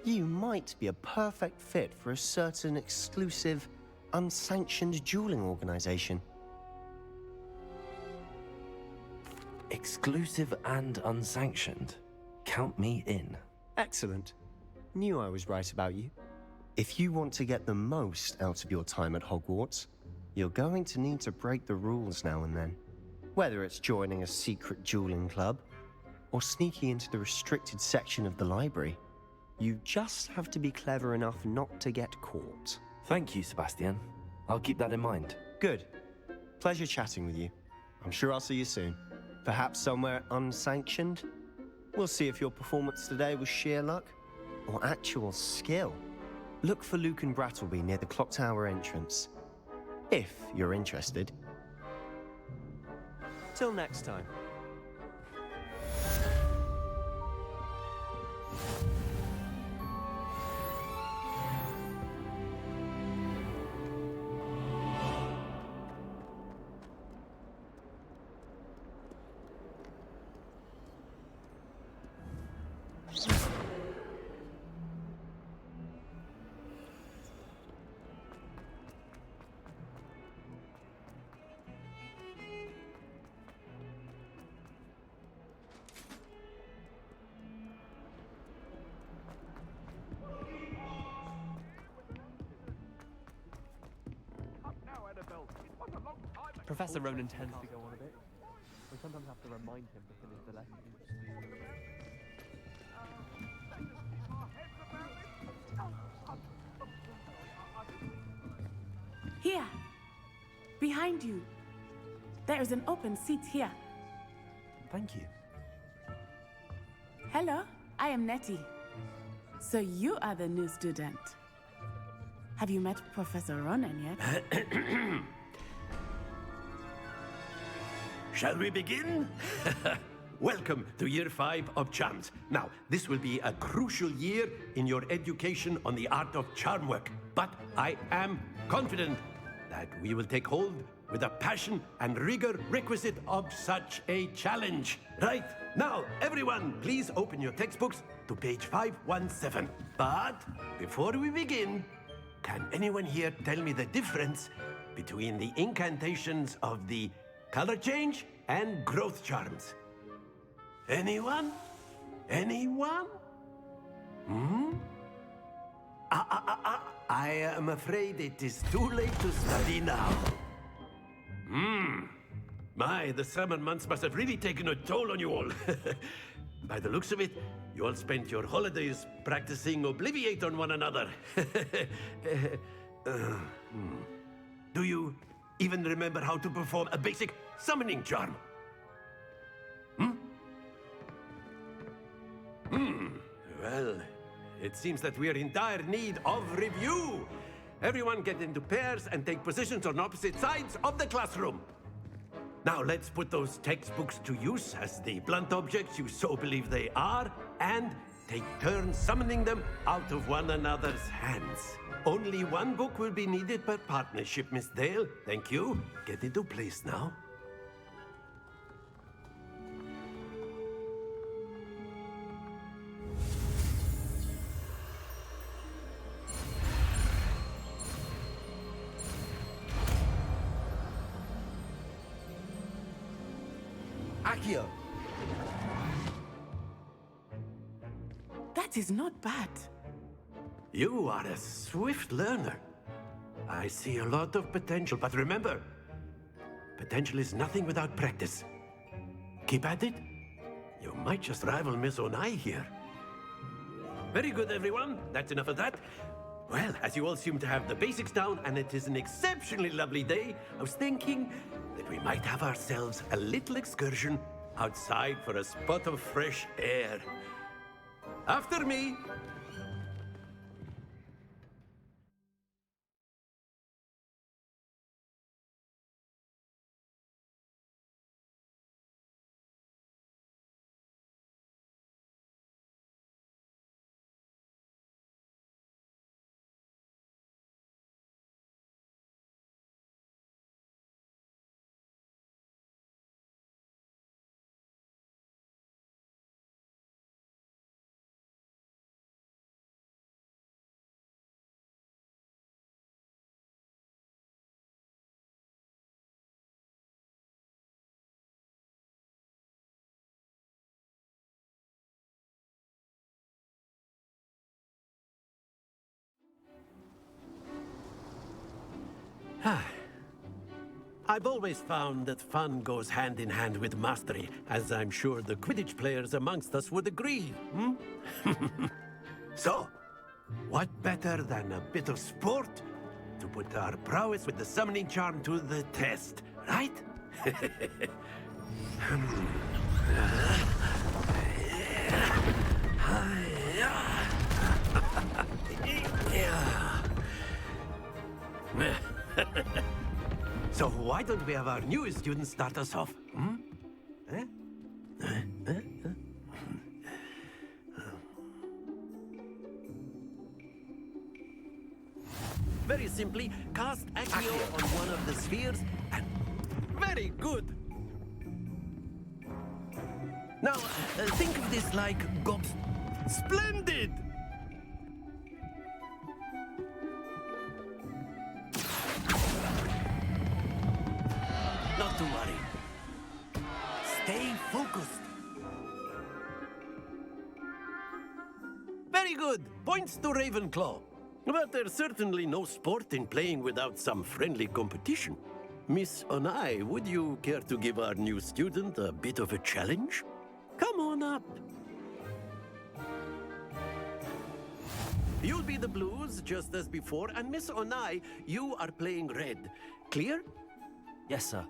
you might be a perfect fit for a certain exclusive, unsanctioned dueling organization. Exclusive and unsanctioned. Count me in. Excellent. Knew I was right about you. If you want to get the most out of your time at Hogwarts, you're going to need to break the rules now and then. Whether it's joining a secret dueling club, or sneaking into the restricted section of the library, you just have to be clever enough not to get caught. Thank you, Sebastian. I'll keep that in mind. Good. Pleasure chatting with you. I'm sure I'll see you soon. Perhaps somewhere unsanctioned? We'll see if your performance today was sheer luck, or actual skill. Look for Luke and Brattleby near the clock tower entrance. If you're interested. Till next time. Professor Ronan tends to go on a bit. We sometimes have to remind him to finish the lesson. Here, behind you. There is an open seat here. Thank you. Hello, I am Nettie. So you are the new student. Have you met Professor Ronan yet? Shall we begin? Welcome to Year 5 of Charms. Now, this will be a crucial year in your education on the art of charm work. But I am confident that we will take hold with the passion and rigor requisite of such a challenge. Right, now, everyone, please open your textbooks to page 517. But before we begin, can anyone here tell me the difference between the incantations of the color change and growth charms? Anyone? Anyone? I am afraid it is too late to study now. My, the summer months must have really taken a toll on you all. By the looks of it, you all spent your holidays practicing Obliviate on one another. Do you even remember how to perform a basic summoning charm? Well, it seems that we are in dire need of review. Everyone get into pairs and take positions on opposite sides of the classroom. Now let's put those textbooks to use as the blunt objects you so believe they are, and take turns summoning them out of one another's hands. Only one book will be needed per partnership, Miss Dale. Thank you. Get into place now. Akio. That is not bad. You are a swift learner. I see a lot of potential, but remember, potential is nothing without practice. Keep at it. You might just rival Miss Onai here. Very good, everyone. That's enough of that. Well, as you all seem to have the basics down, and it is an exceptionally lovely day, I was thinking that we might have ourselves a little excursion outside for a spot of fresh air. After me. I've always found that fun goes hand in hand with mastery, as I'm sure the Quidditch players amongst us would agree. So, what better than a bit of sport to put our prowess with the summoning charm to the test, right? Why don't we have our newest student start us off? Very simply, cast Accio on one of the spheres and... Very good! Now, think of this like gobs... Splendid! Not to worry. Stay focused. Very good. Points to Ravenclaw. But there's certainly no sport in playing without some friendly competition. Miss Onai, would you care to give our new student a bit of a challenge? Come on up. You'll be the blues, just as before, and Miss Onai, you are playing red. Clear? Yes, sir.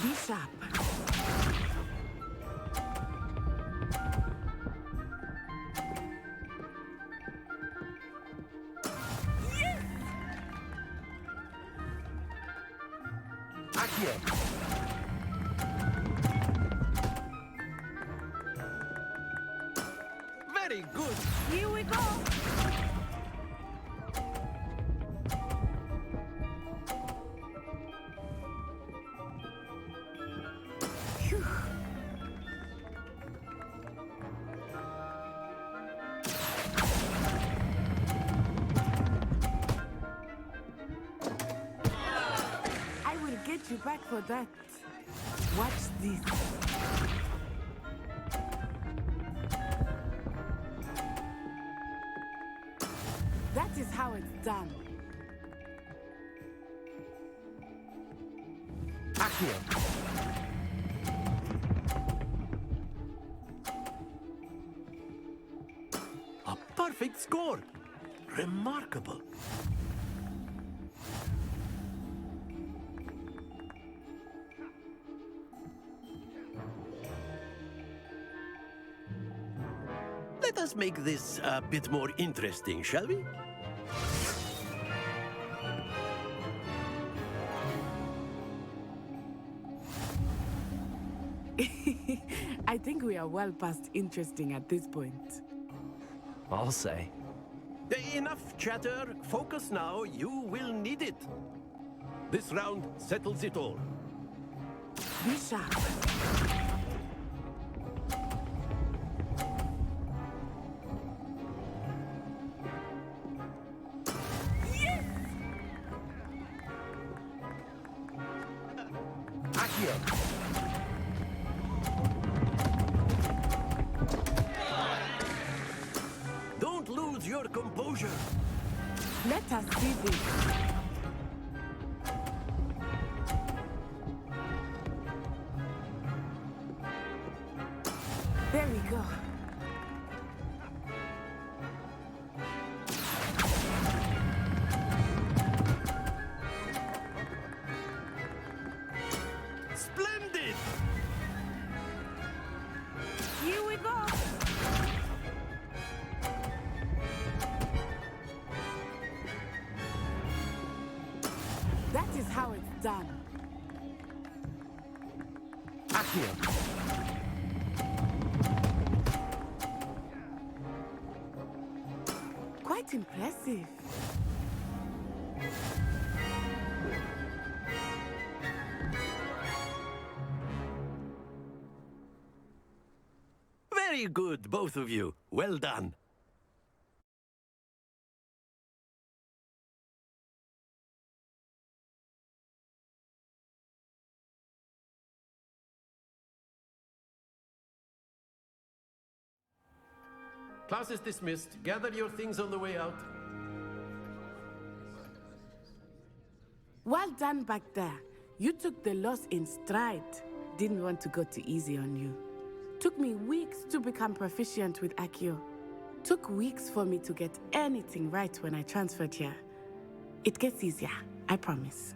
Be sharp. Yes! Accio. Very good. Here we go. I will get you back for that. Watch this. That is how it's done. Accio. A perfect score. Remarkable. Let us make this a bit more interesting, shall we? I think we are well past interesting at this point. I'll say. Enough chatter. Focus now. You will need it. This round settles it all. Be sharp. Yes! Accio. Don't lose your composure. Let us see this. There we go. Splendid! Here we go. That is how it's done. Accio. Quite impressive. Very good, both of you. Well done. Class is dismissed. Gather your things on the way out. Well done back there. You took the loss in stride. Didn't want to go too easy on you. Took me weeks to become proficient with Accio. Took weeks for me to get anything right when I transferred here. It gets easier, I promise.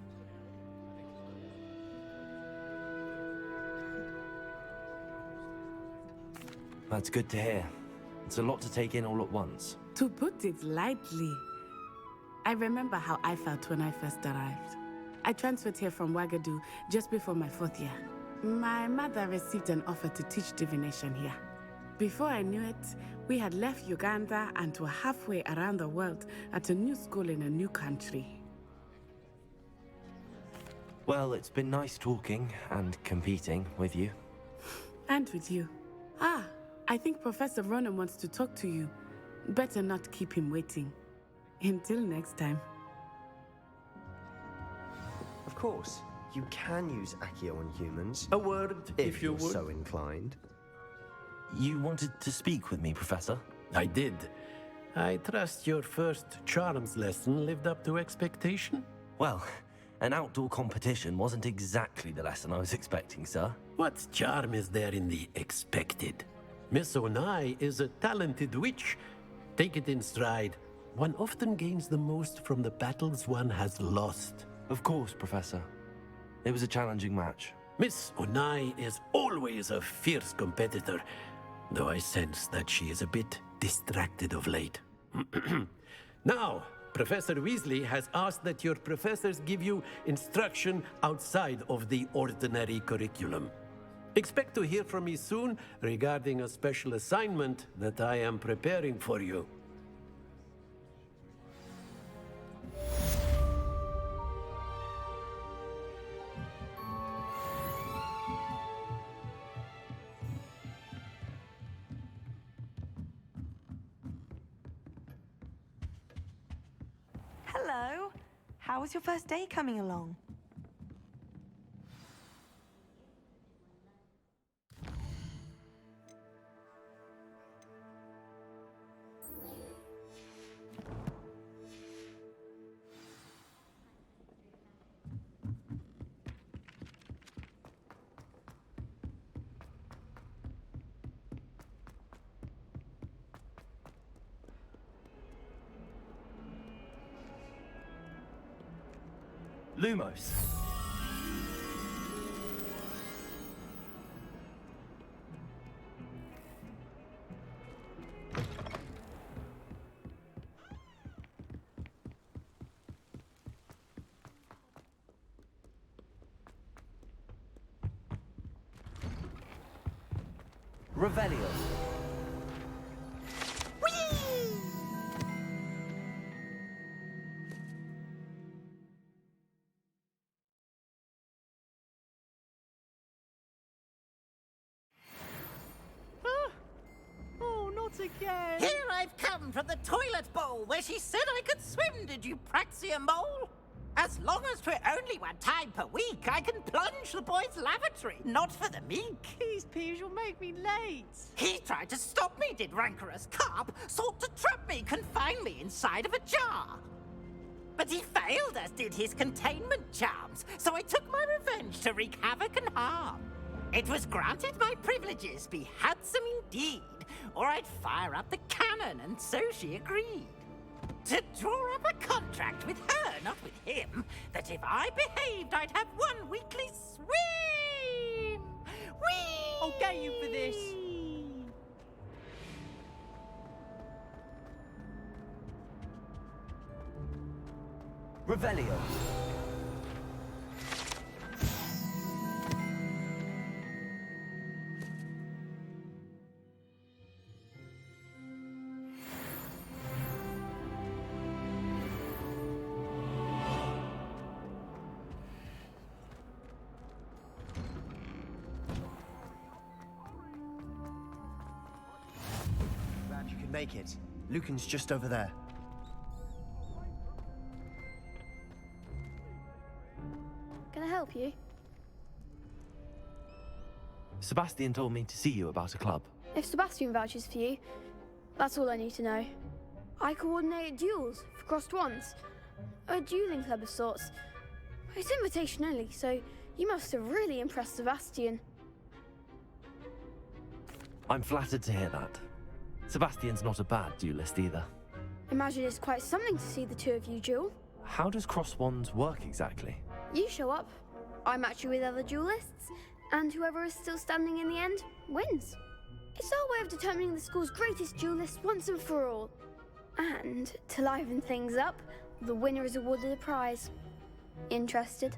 That's good to hear. It's a lot to take in all at once. To put it lightly, I remember how I felt when I first arrived. I transferred here from Wagadu just before my 4th year. My mother received an offer to teach divination here. Before I knew it, we had left Uganda and were halfway around the world at a new school in a new country. Well, it's been nice talking and competing with you. And with you. Ah, I think Professor Ronan wants to talk to you. Better not keep him waiting. Until next time. Of course, you can use Accio on humans. A word, if you you're would. so inclined. You wanted to speak with me, Professor? I did. I trust your first charms lesson lived up to expectation? Well, an outdoor competition wasn't exactly the lesson I was expecting, sir. What charm is there in the expected? Miss Onai is a talented witch. Take it in stride. One often gains the most from the battles one has lost. Of course, Professor. It was a challenging match. Miss Onai is always a fierce competitor, though I sense that she is a bit distracted of late. Now, Professor Weasley has asked that your professors give you instruction outside of the ordinary curriculum. Expect to hear from me soon regarding a special assignment that I am preparing for you. Hello. How was your first day coming along? Lumos. Revelio. Again. Here I've come from the toilet bowl where she said I could swim, did you praxia mole? As long as for only 1 time per week, I can plunge the boy's lavatory, not for the meek. These peeves will make me late. He tried to stop me, did rancorous carp, sought to trap me, confine me inside of a jar. But he failed, as did his containment charms, so I took my revenge to wreak havoc and harm. It was granted my privileges be handsome indeed, or I'd fire up the cannon, and so she agreed. To draw up a contract with her, not with him, that if I behaved, I'd have 1 weekly swim! Whee! I'll get you for this. Revelio. Glad you could make it. Lucan's just over there. Can I help you? Sebastian told me to see you about a club. If Sebastian vouches for you, that's all I need to know. I coordinate duels for crossed wands. A dueling club of sorts. It's invitation only, so you must have really impressed Sebastian. I'm flattered to hear that. Sebastian's not a bad duelist either. Imagine it's quite something to see the two of you duel. How does cross wands work exactly? You show up, I match you with other duelists, and whoever is still standing in the end wins. It's our way of determining the school's greatest duelist once and for all. And to liven things up, the winner is awarded a prize. Interested?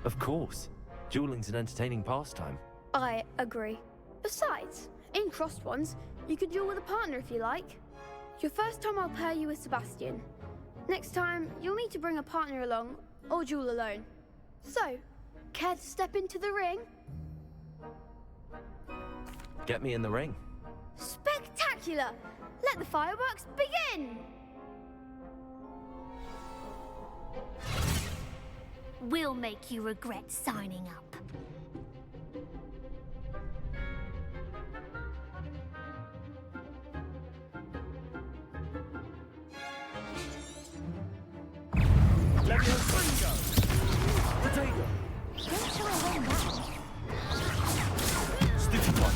Of course. Dueling's an entertaining pastime. I agree. Besides, in crossed ones, you could duel with a partner if you like. Your first time I'll pair you with Sebastian. Next time, you'll need to bring a partner along, or duel alone. So, care to step into the ring? Get me in the ring. Spectacular! Let the fireworks begin! We'll make you regret signing up. Potato! Don't try one now. Stupid one!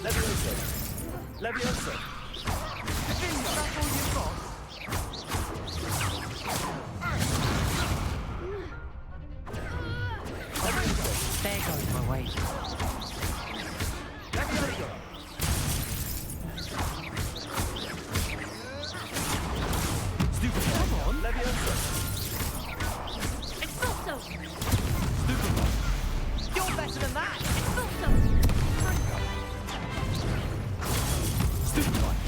Levioso! Levioso! Is that all you've got? There goes my weight. Levioso! Stupid one! Come on! Levioso! Expulso! Stupid one! You're better than that! Expulso! Stupid one!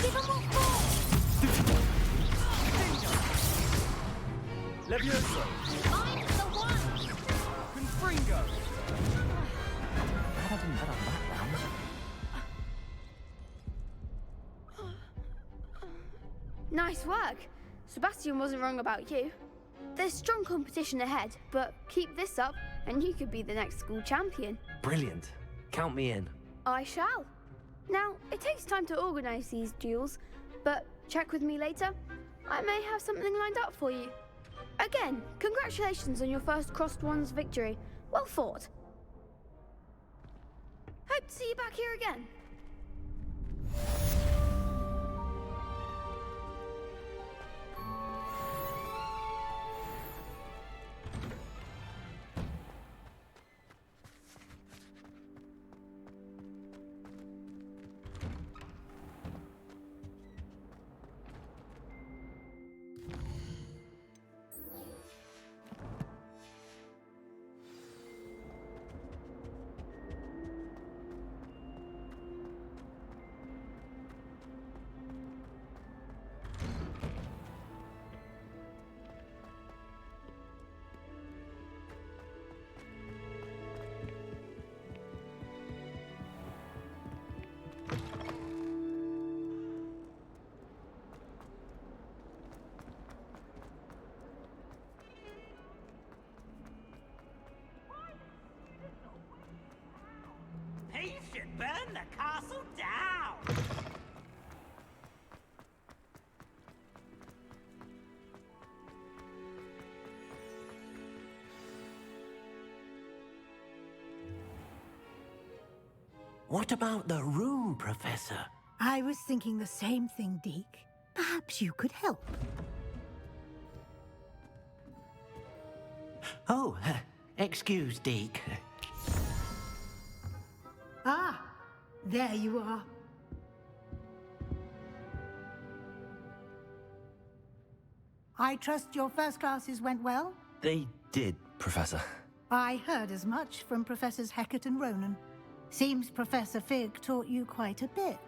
Give him more force! Stupid one! Levioso! I'm the one! Confringo! Glad I didn't bet on that round. Nice work. Sebastian wasn't wrong about you. There's strong competition ahead, but keep this up and you could be the next school champion. Brilliant. Count me in. I shall. Now, it takes time to organise these duels, but check with me later. I may have something lined up for you. Again, congratulations on your first Crossed Ones victory. Well fought. Hope to see you back here again. He should burn the castle down! What about the room, Professor? I was thinking the same thing, Deke. Perhaps you could help. Oh, excuse, Deke. Ah, there you are. I trust your first classes went well? They did, Professor. I heard as much from Professors Hecat and Ronan. Seems Professor Fig taught you quite a bit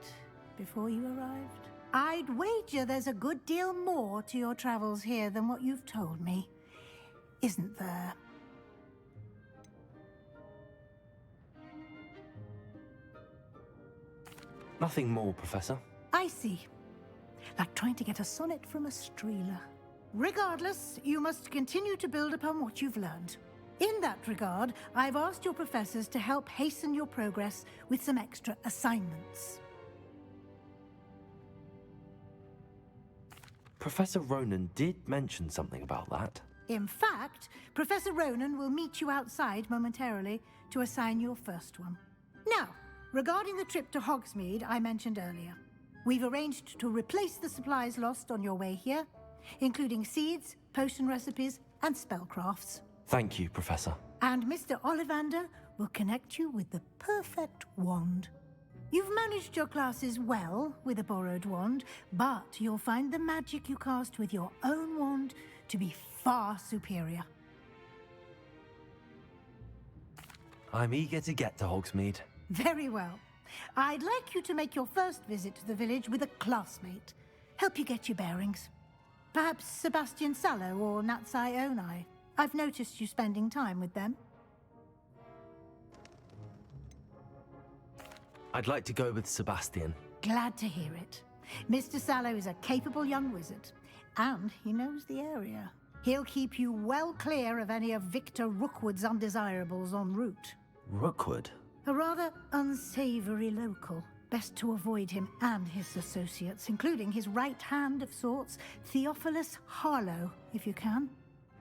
before you arrived. I'd wager there's a good deal more to your travels here than what you've told me. Isn't there? Nothing more, Professor. I see. Like trying to get a sonnet from a streeler. Regardless, you must continue to build upon what you've learned. In that regard, I've asked your professors to help hasten your progress with some extra assignments. Professor Ronan did mention something about that. In fact, Professor Ronan will meet you outside momentarily to assign your first one. Now, regarding the trip to Hogsmeade I mentioned earlier, we've arranged to replace the supplies lost on your way here, including seeds, potion recipes, and spellcrafts. Thank you, Professor. And Mr. Ollivander will connect you with the perfect wand. You've managed your classes well with a borrowed wand, but you'll find the magic you cast with your own wand to be far superior. I'm eager to get to Hogsmeade. Very well. I'd like you to make your first visit to the village with a classmate. Help you get your bearings. Perhaps Sebastian Sallowa or Natsai Onai. I've noticed you spending time with them. I'd like to go with Sebastian. Glad to hear it. Mr. Sallow is a capable young wizard, and he knows the area. He'll keep you well clear of any of Victor Rookwood's undesirables en route. Rookwood? A rather unsavory local. Best to avoid him and his associates, including his right hand of sorts, Theophilus Harlow, if you can.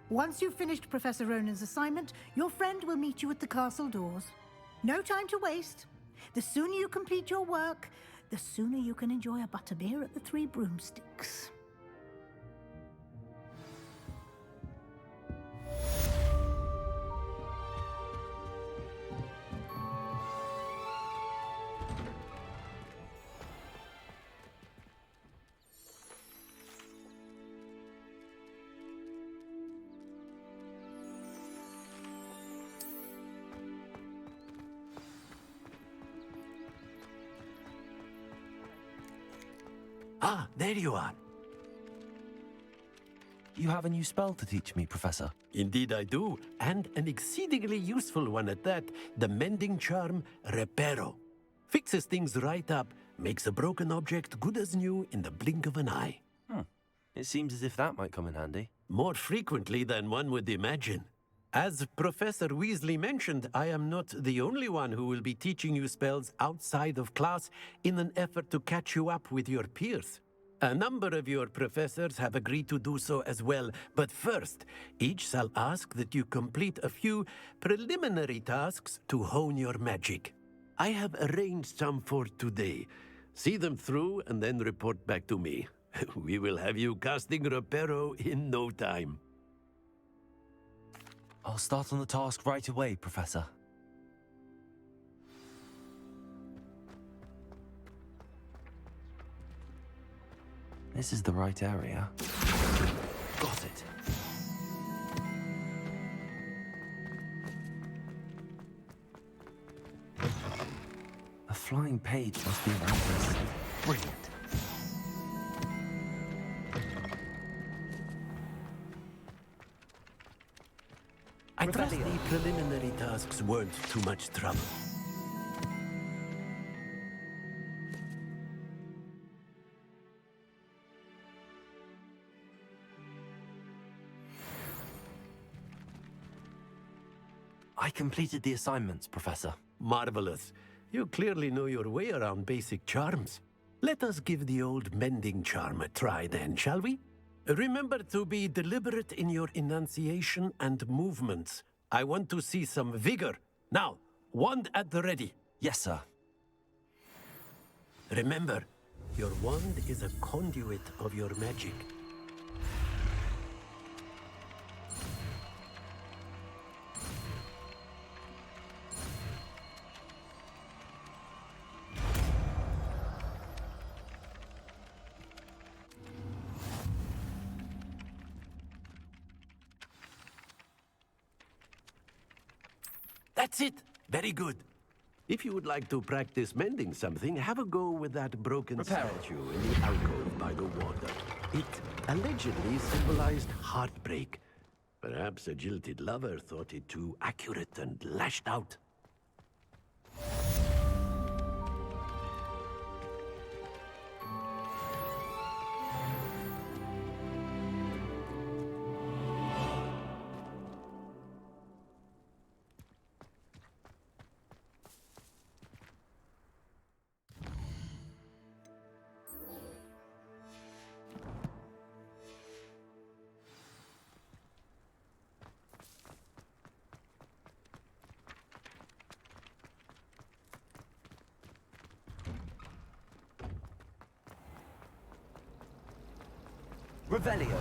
Once you've finished Professor Ronan's assignment, your friend will meet you at the castle doors. No time to waste. The sooner you complete your work, the sooner you can enjoy a butterbeer at the Three Broomsticks. Ah, there you are. You have a new spell to teach me, Professor. Indeed I do, and an exceedingly useful one at that. The mending charm, Reparo. Fixes things right up, makes a broken object good as new in the blink of an eye. It seems as if that might come in handy. More frequently than one would imagine. As Professor Weasley mentioned, I am not the only one who will be teaching you spells outside of class in an effort to catch you up with your peers. A number of your professors have agreed to do so as well, but first, each shall ask that you complete a few preliminary tasks to hone your magic. I have arranged some for today. See them through and then report back to me. We will have you casting Reparo in no time. I'll start on the task right away, Professor. This is the right area. Got it. A flying page must be around this. Brilliant. I trust the preliminary tasks weren't too much trouble. I completed the assignments, Professor. Marvelous. You clearly know your way around basic charms. Let us give the old mending charm a try then, shall we? Remember to be deliberate in your enunciation and movements. I want to see some vigor. Now, wand at the ready. Yes, sir. Remember, your wand is a conduit of your magic. That's it! Very good. If you would like to practice mending something, have a go with that broken statue in the alcove by the water. It allegedly symbolized heartbreak. Perhaps a jilted lover thought it too accurate and lashed out. Revelio.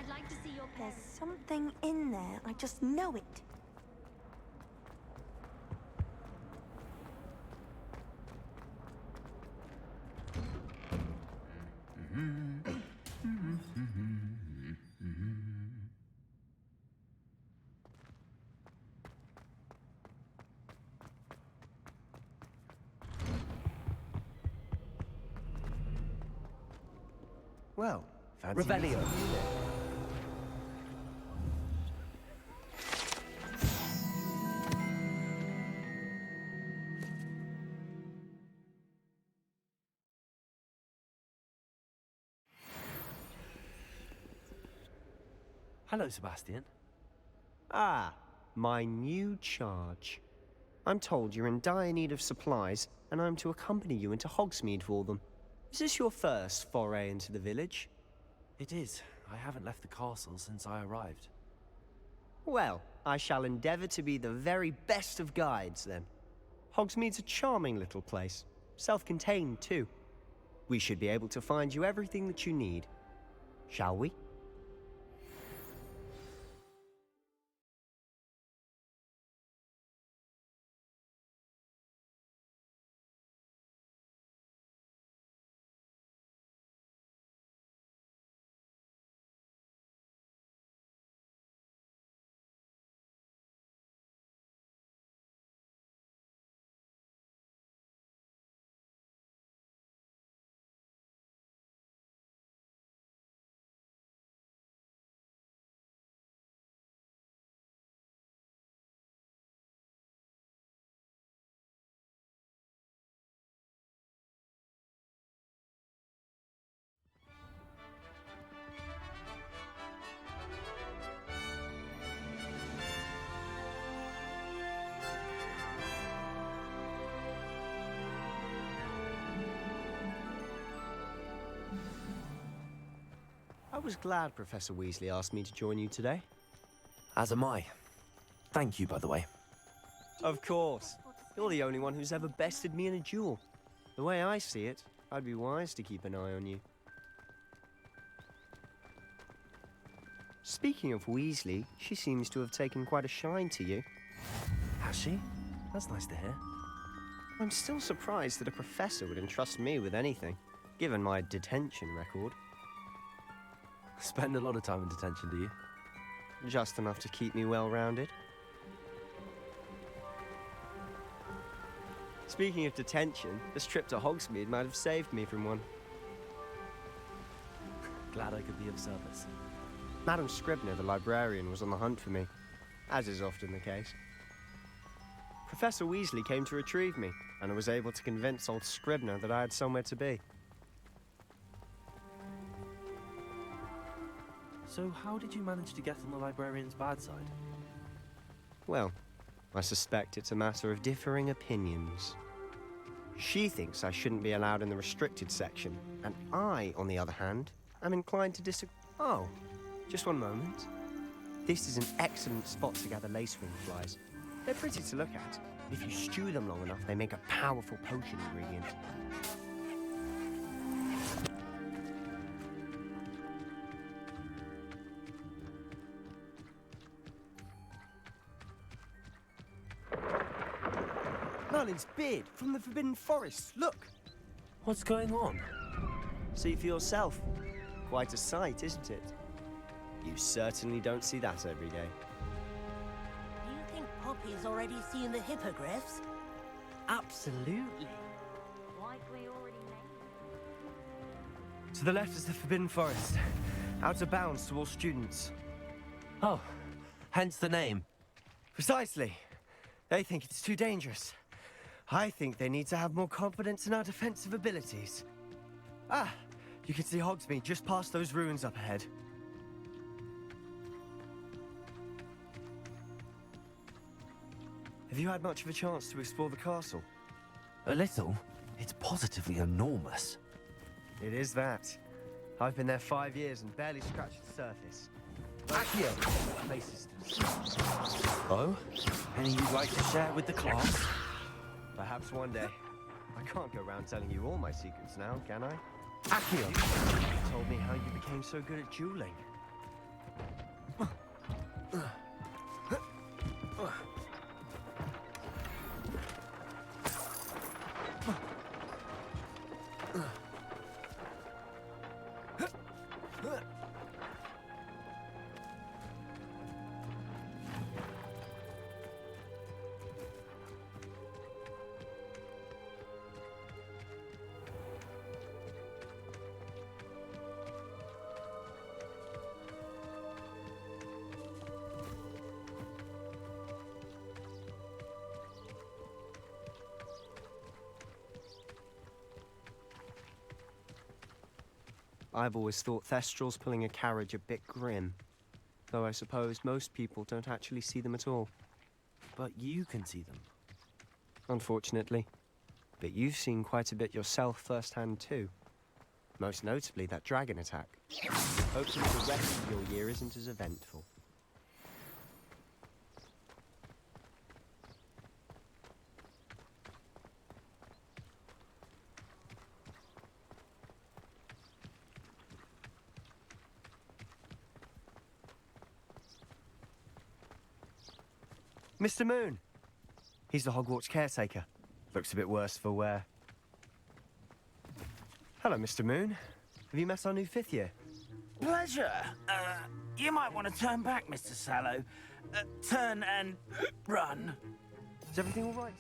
I'd like to see your There's parents. something in there. I just know it. Well, fancy Revelio. Hello, Sebastian. Ah, my new charge. I'm told you're in dire need of supplies, and I'm to accompany you into Hogsmeade for them. Is this your first foray into the village? It is. I haven't left the castle since I arrived. Well, I shall endeavour to be the very best of guides, then. Hogsmeade's a charming little place. Self-contained, too. We should be able to find you everything that you need. Shall we? I was glad Professor Weasley asked me to join you today. As am I. Thank you, by the way. Of course. You're the only one who's ever bested me in a duel. The way I see it, I'd be wise to keep an eye on you. Speaking of Weasley, she seems to have taken quite a shine to you. Has she? That's nice to hear. I'm still surprised that a professor would entrust me with anything, given my detention record. Spend a lot of time in detention, do you? Just enough to keep me well-rounded. Speaking of detention, this trip to Hogsmeade might have saved me from one. Glad I could be of service. Madam Scribner, the librarian, was on the hunt for me, as is often the case. Professor Weasley came to retrieve me, and I was able to convince old Scribner that I had somewhere to be. So how did you manage to get on the librarian's bad side? Well, I suspect it's a matter of differing opinions. She thinks I shouldn't be allowed in the restricted section, and I, on the other hand, am inclined to disagree. Oh, just one moment. This is an excellent spot to gather lacewing flies. They're pretty to look at. If you stew them long enough, they make a powerful potion ingredient. Merlin's beard from the Forbidden Forest. Look! What's going on? See for yourself. Quite a sight, isn't it? You certainly don't see that every day. Do you think Poppy's already seen the hippogriffs? Absolutely. Like we already know. To the left is the Forbidden Forest. Out of bounds to all students. Oh, hence the name. Precisely. They think it's too dangerous. I think they need to have more confidence in our defensive abilities. Ah, you can see Hogsmeade just past those ruins up ahead. Have you had much of a chance to explore the castle? A little? It's positively enormous. It is that. I've been there 5 years and barely scratched the surface. Accio! Places. Oh? Any you'd like to share with the class? Perhaps one day. I can't go around telling you all my secrets now, can I? Accio! You told me how you became so good at dueling. I've always thought Thestrals pulling a carriage a bit grim, though I suppose most people don't actually see them at all. But you can see them. Unfortunately. But you've seen quite a bit yourself firsthand too. Most notably that dragon attack. Hopefully the rest of your year isn't as eventful. Mr. Moon! He's the Hogwarts caretaker. Looks a bit worse for wear. Hello, Mr. Moon. Have you met our new 5th year? Pleasure. You might want to turn back, Mr. Sallow. Turn and run. Is everything all right?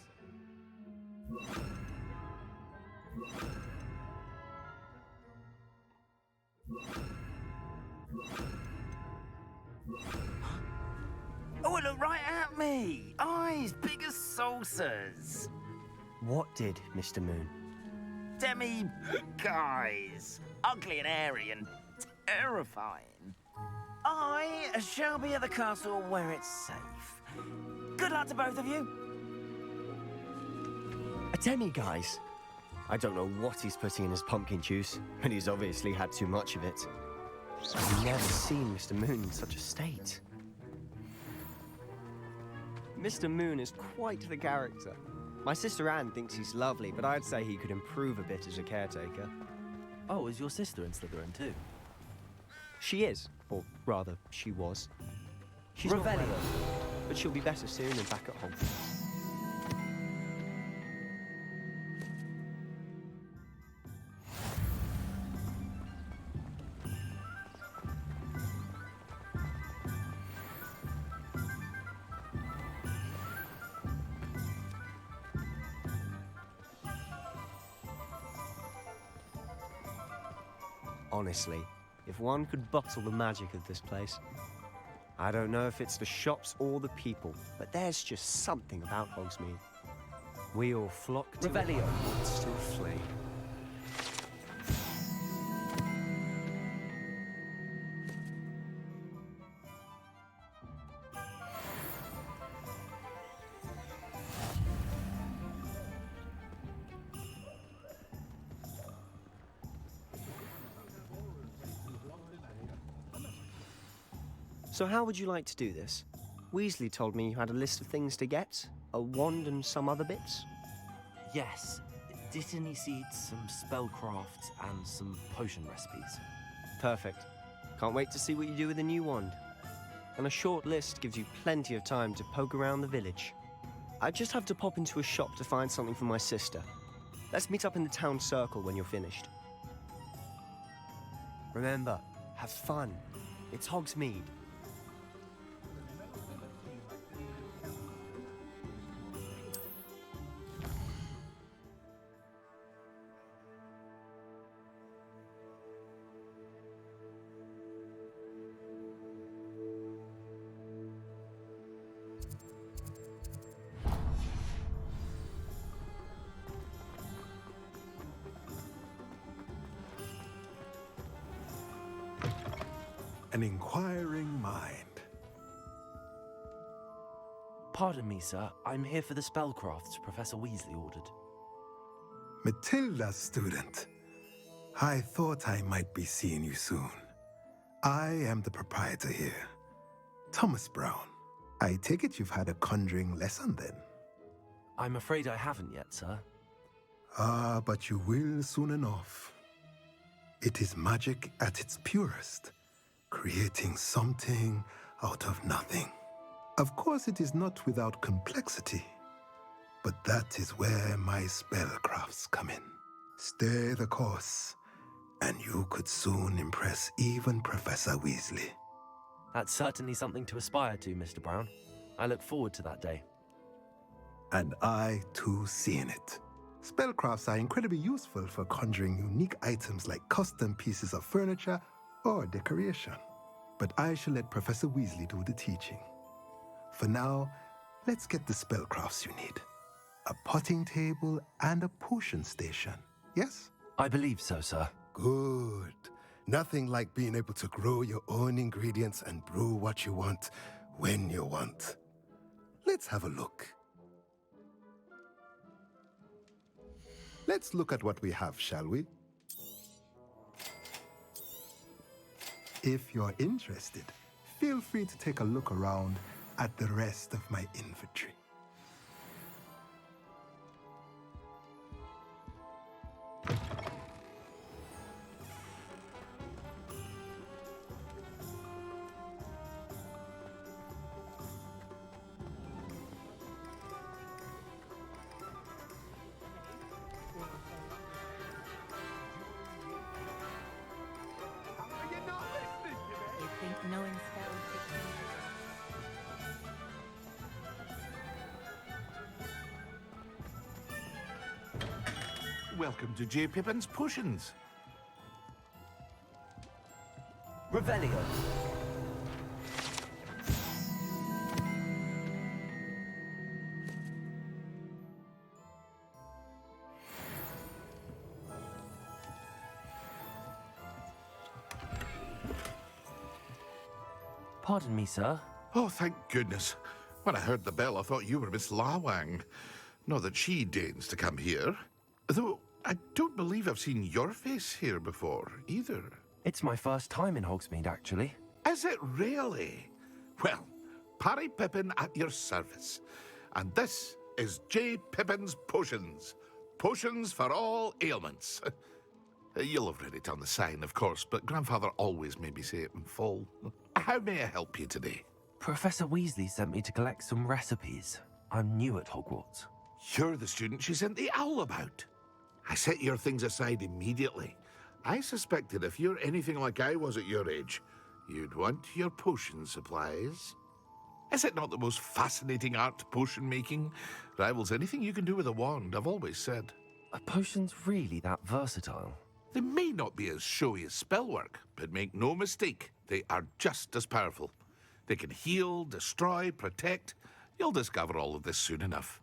Oh, it looked right at me. Eyes big as saucers. What did, Mr. Moon? Demi guys. Ugly and hairy and terrifying. I shall be at the castle where it's safe. Good luck to both of you. A demi-guise? I don't know what he's putting in his pumpkin juice, but he's obviously had too much of it. I've never seen Mr. Moon in such a state. Mr. Moon is quite the character. My sister Anne thinks he's lovely, but I'd say he could improve a bit as a caretaker. Oh, is your sister in Slytherin too? She is, or rather, she was. She's not well, but she'll be better soon and back at home. Honestly, if one could bottle the magic of this place. I don't know if it's the shops or the people, but there's just something about Hogsmeade. We all flock to Revelio. Hogwarts to a flea. So how would you like to do this? Weasley told me you had a list of things to get, a wand and some other bits. Yes, Dittany seeds, some spellcrafts, and some potion recipes. Perfect. Can't wait to see what you do with the new wand. And a short list gives you plenty of time to poke around the village. I just have to pop into a shop to find something for my sister. Let's meet up in the town circle when you're finished. Remember, have fun. It's Hogsmeade. An inquiring mind. Pardon me, sir. I'm here for the spellcrafts Professor Weasley ordered. Matilda's student. I thought I might be seeing you soon. I am the proprietor here, Thomas Brown. I take it you've had a conjuring lesson then? I'm afraid I haven't yet, sir. Ah, but you will soon enough. It is magic at its purest, creating something out of nothing. Of course, it is not without complexity, but that is where my spellcrafts come in. Stay the course, and you could soon impress even Professor Weasley. That's certainly something to aspire to, Mr. Brown. I look forward to that day. And I, too, see in it. Spellcrafts are incredibly useful for conjuring unique items like custom pieces of furniture or decoration. But I shall let Professor Weasley do the teaching. For now, let's get the spellcrafts you need. A potting table and a potion station, yes? I believe so, sir. Good. Nothing like being able to grow your own ingredients and brew what you want when you want. Let's have a look. Let's look at what we have, shall we? If you're interested, feel free to take a look around at the rest of my inventory. Welcome to J. Pippin's Potions. Revelio. Pardon me, sir. Oh, thank goodness. When I heard the bell, I thought you were Miss Lawang. Not that she deigns to come here. Though I don't believe I've seen your face here before, either. It's my first time in Hogsmeade, actually. Is it really? Well, Parry Pippin at your service. And this is J. Pippin's Potions. Potions for all ailments. You'll have read it on the sign, of course, but Grandfather always made me say it in full. How may I help you today? Professor Weasley sent me to collect some recipes. I'm new at Hogwarts. You're the student she sent the owl about. I set your things aside immediately. I suspected if you're anything like I was at your age, you'd want your potion supplies. Is it not the most fascinating art, potion making? Rivals anything you can do with a wand, I've always said. Are potions really that versatile? They may not be as showy as spellwork, but make no mistake, they are just as powerful. They can heal, destroy, protect. You'll discover all of this soon enough.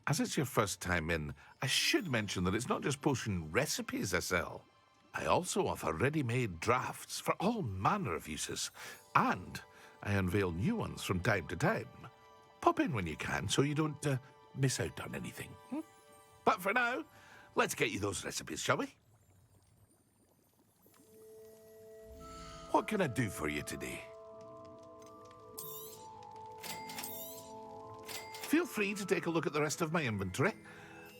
As it's your first time in, I should mention that it's not just potion recipes I sell. I also offer ready-made drafts for all manner of uses, and I unveil new ones from time to time. Pop in when you can so you don't miss out on anything. But for now, let's get you those recipes, shall we? What can I do for you today? Feel free to take a look at the rest of my inventory,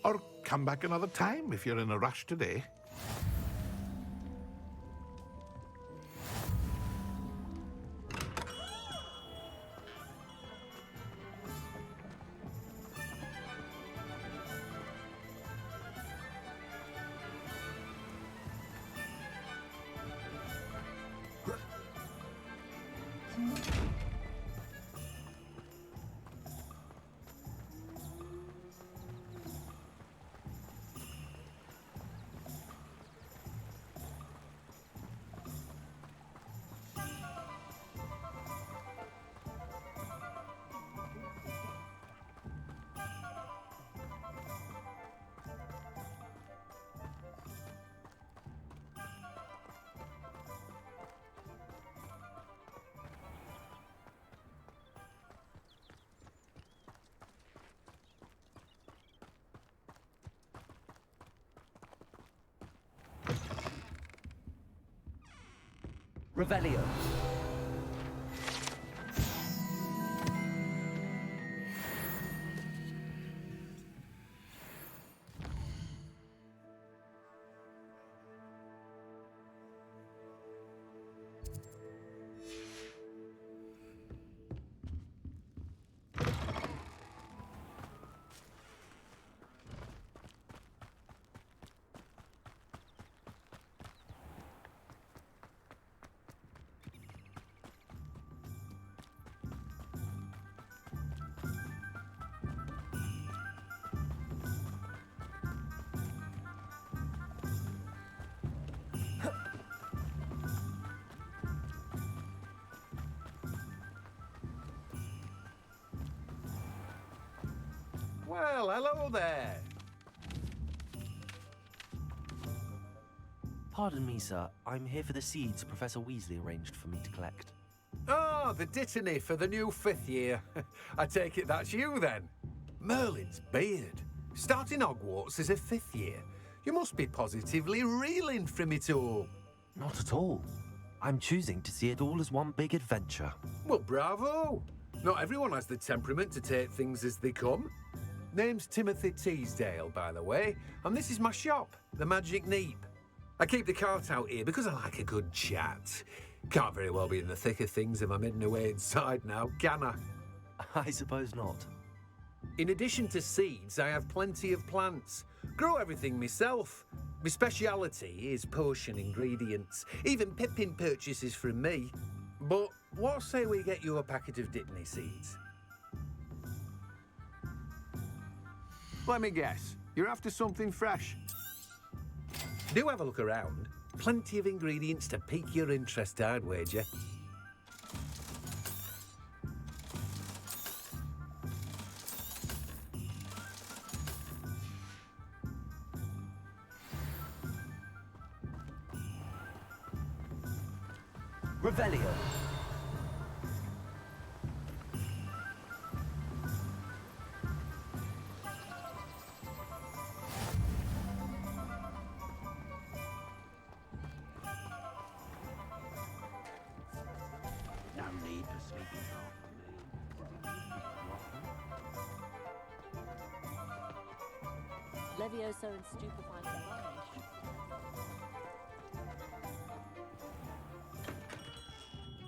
or come back another time if you're in a rush today. Revelio. Well, hello there. Pardon me, sir. I'm here for the seeds Professor Weasley arranged for me to collect. Oh, the dittany for the new 5th year. I take it that's you, then. Merlin's beard. Starting Hogwarts as a 5th year. You must be positively reeling from it all. Not at all. I'm choosing to see it all as one big adventure. Well, bravo. Not everyone has the temperament to take things as they come. Name's Timothy Teasdale, by the way, and this is my shop, the Magic Neep. I keep the cart out here because I like a good chat. Can't very well be in the thick of things if I'm hidden away inside now, can I? I suppose not. In addition to seeds, I have plenty of plants. Grow everything myself. My speciality is potion ingredients. Even Pippin purchases from me. But what say we get you a packet of dittany seeds? Let me guess. You're after something fresh. Do have a look around. Plenty of ingredients to pique your interest, I'd wager. Revelio. No need for sleeping after me. Levioso and stupefying varnish.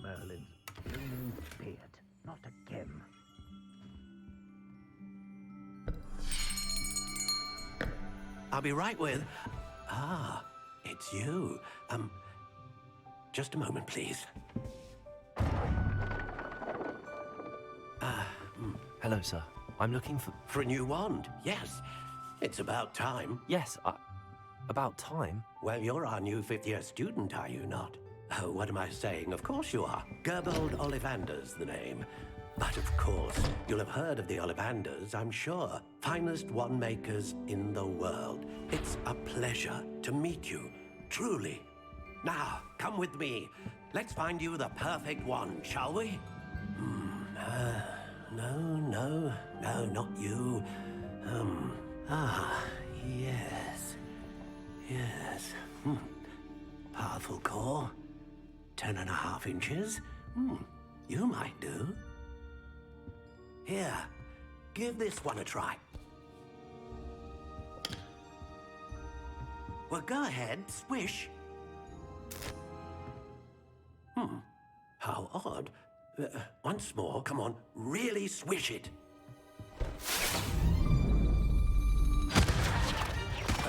Merlin's human beard, not again. I'll be right with... Ah, it's you. Just a moment, please. Hello, sir. I'm looking for... For a new wand, yes. It's about time. Yes, about time? Well, you're our new 5th-year student, are you not? Oh, what am I saying? Of course you are. Gerbold Ollivander's the name. But of course, you'll have heard of the Ollivanders, I'm sure. Finest wand makers in the world. It's a pleasure to meet you, truly. Now, come with me. Let's find you the perfect wand, shall we? No, not you. Yes. Powerful core. 10.5 inches. You might do. Here, give this one a try. Well, go ahead, swish. How odd. Once more, come on, really swish it.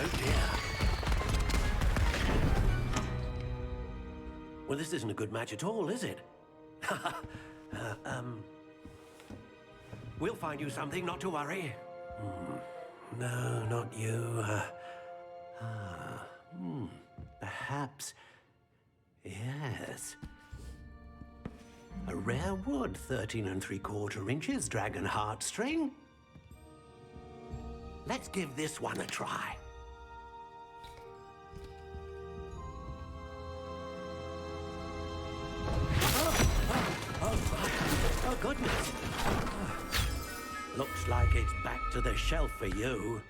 Oh dear. Well, this isn't a good match at all, is it? We'll find you something, not to worry. No, not you. Perhaps. Yes. A rare wood, 13 3/4 inches, dragon heartstring. Let's give this one a try. Oh, goodness. Looks like it's back to the shelf for you.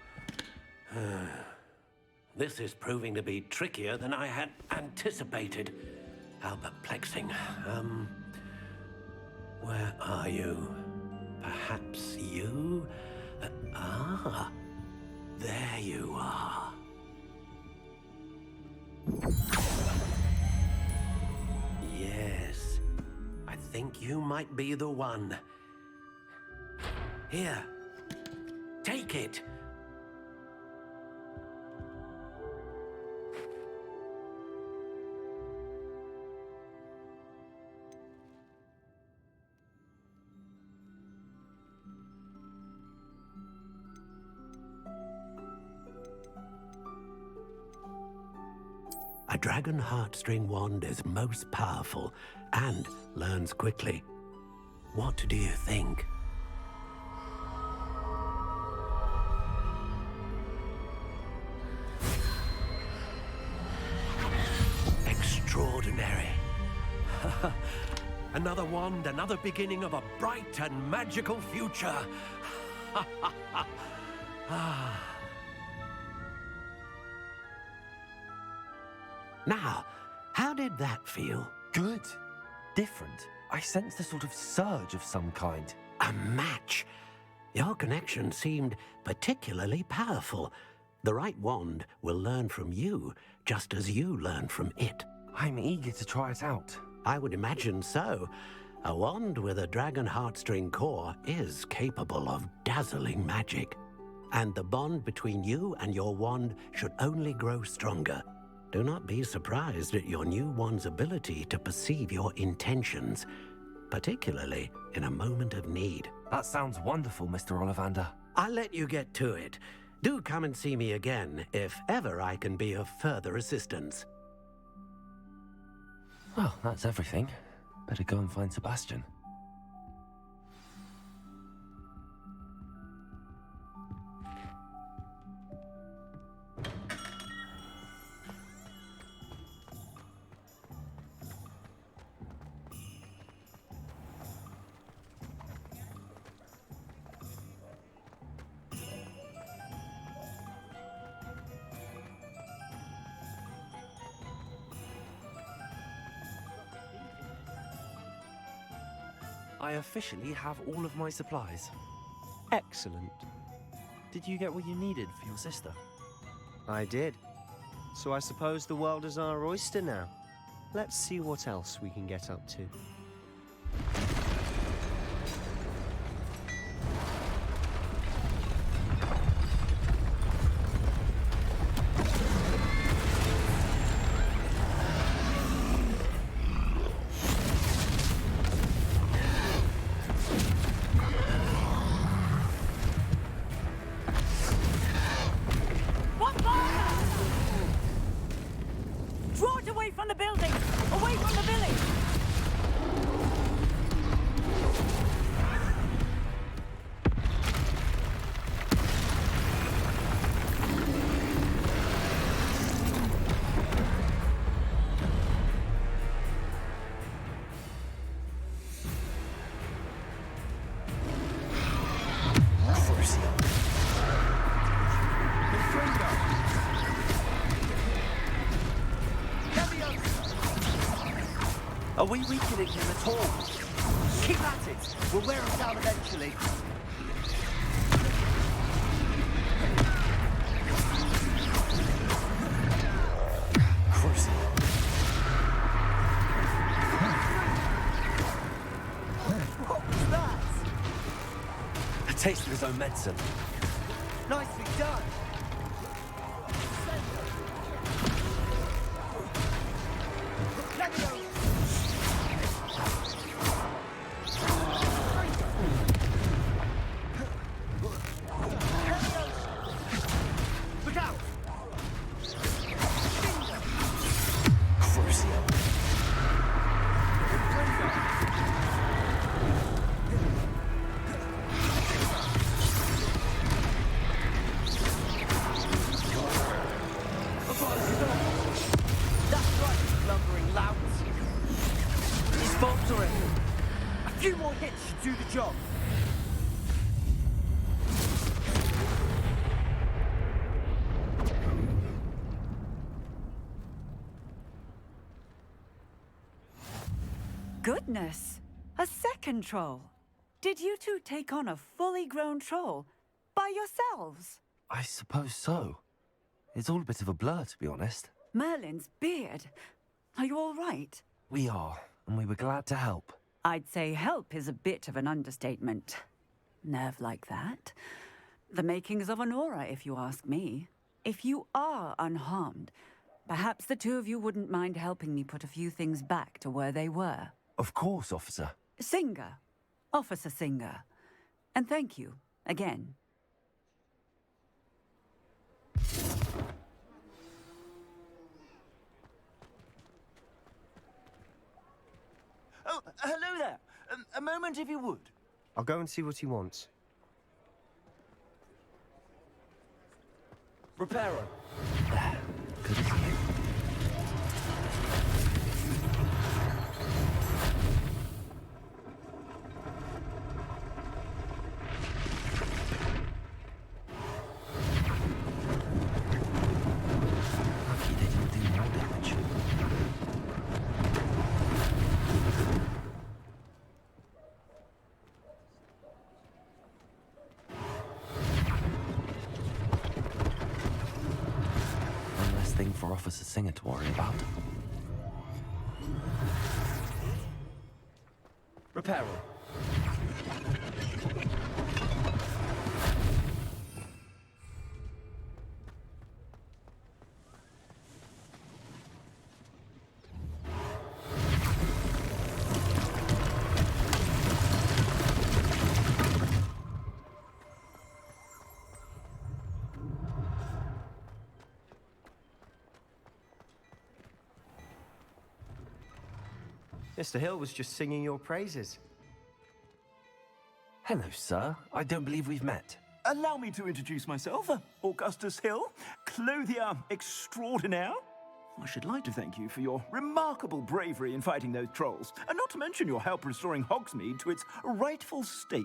This is proving to be trickier than I had anticipated. How perplexing. Where are you? Perhaps you? There you are. Yes, I think you might be the one. Here, take it. A dragon heartstring wand is most powerful and learns quickly. What do you think? Another wand, another beginning of a bright and magical future. Now, how did that feel? Good. Different. I sensed a sort of surge of some kind. A match. Your connection seemed particularly powerful. The right wand will learn from you, just as you learn from it. I'm eager to try it out. I would imagine so. A wand with a dragon heartstring core is capable of dazzling magic. And the bond between you and your wand should only grow stronger. Do not be surprised at your new wand's ability to perceive your intentions, particularly in a moment of need. That sounds wonderful, Mr. Ollivander. I'll let you get to it. Do come and see me again if ever I can be of further assistance. Well, that's everything. Better go and find Sebastian. I officially have all of my supplies. Excellent. Did you get what you needed for your sister? I did. So I suppose the world is our oyster now. Let's see what else we can get up to. Are we weakening him at all? Keep at it! We'll wear him down eventually. Cruising. What was that? A taste of his own medicine. Nicely done! Goodness! A second troll! Did you two take on a fully grown troll? By yourselves? I suppose so. It's all a bit of a blur, to be honest. Merlin's beard. Are you all right? We are, and we were glad to help. I'd say help is a bit of an understatement. Nerve like that. The makings of an aura, if you ask me. If you are unharmed, perhaps the two of you wouldn't mind helping me put a few things back to where they were. Of course, officer. Singer. Officer Singer. And thank you, again. Oh, hello there. A moment, if you would. I'll go and see what he wants. Repairer. Good as you. Officer Singer to worry about. Repair all. Mr. Hill was just singing your praises. Hello, sir. I don't believe we've met. Allow me to introduce myself, Augustus Hill, clothier extraordinaire. I should like to thank you for your remarkable bravery in fighting those trolls, and not to mention your help restoring Hogsmeade to its rightful state.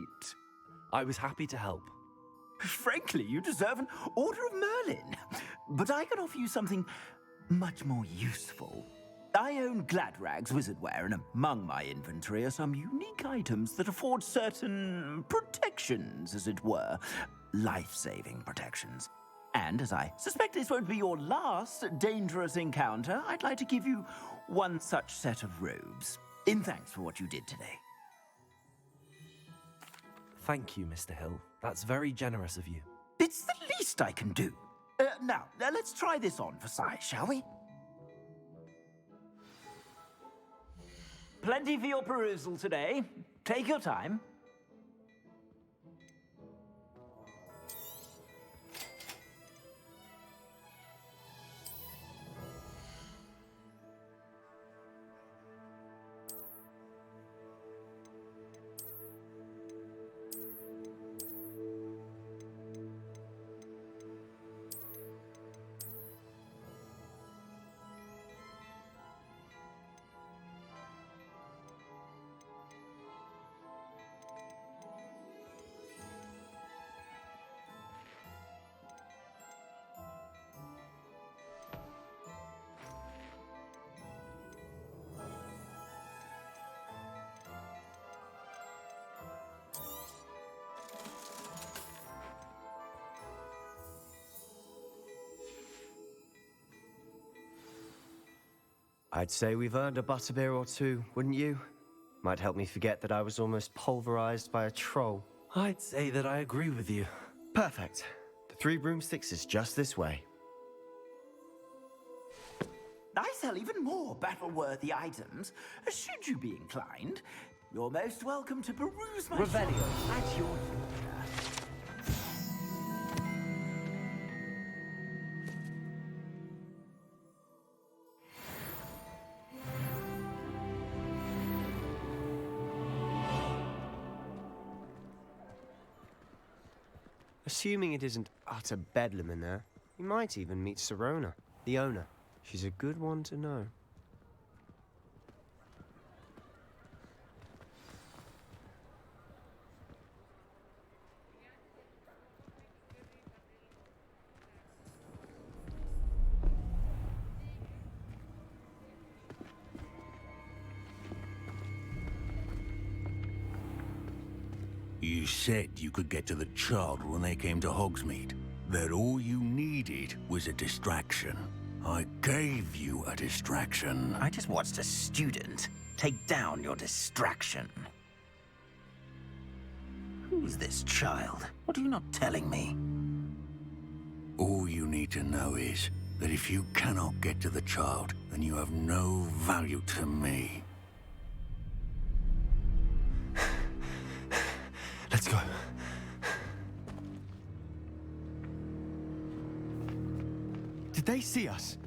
I was happy to help. Frankly, you deserve an Order of Merlin. But I can offer you something much more useful. I own Gladrag's wizardware, and among my inventory are some unique items that afford certain protections, as it were. Life-saving protections. And as I suspect this won't be your last dangerous encounter, I'd like to give you one such set of robes, in thanks for what you did today. Thank you, Mr. Hill. That's very generous of you. It's the least I can do. Now, let's try this on for size, shall we? Plenty for your perusal today. Take your time. I'd say we've earned a butterbeer or two, wouldn't you? Might help me forget that I was almost pulverized by a troll. I'd say that I agree with you. Perfect. The 3 broomsticks is just this way. I sell even more battle-worthy items. Should you be inclined, you're most welcome to peruse my shop at your leisure. Assuming it isn't utter bedlam in there, you might even meet Sirona, the owner. She's a good one to know. You said you could get to the child when they came to Hogsmeade. That all you needed was a distraction. I gave you a distraction. I just watched a student take down your distraction. Who's this child? What are you not telling me? All you need to know is that if you cannot get to the child, then you have no value to me. Let's go. Did they see us?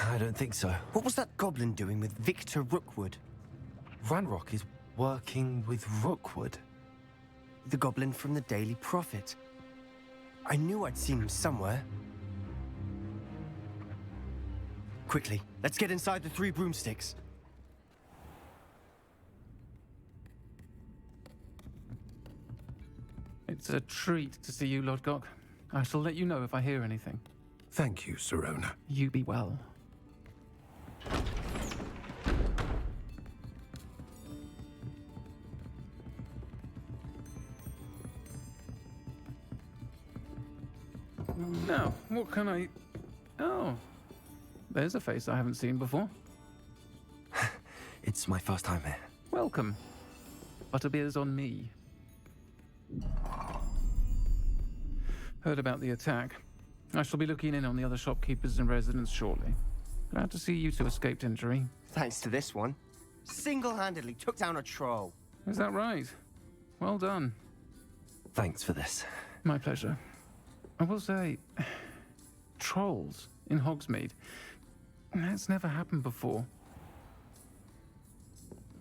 I don't think so. What was that goblin doing with Victor Rookwood? Ranrock is working with Rookwood. The goblin from the Daily Prophet. I knew I'd seen him somewhere. Quickly, let's get inside the 3 broomsticks. It's a treat to see you, Lord Gok. I shall let you know if I hear anything. Thank you, Sirona. You be well. Now, what can I... Oh, there's a face I haven't seen before. It's my first time here. Welcome. Butterbeer's on me. Heard about the attack. I shall be looking in on the other shopkeepers and residents shortly. Glad to see you two escaped injury. Thanks to this one. Single-handedly took down a troll. Is that right? Well done. Thanks for this. My pleasure. I will say, trolls in Hogsmeade. That's never happened before.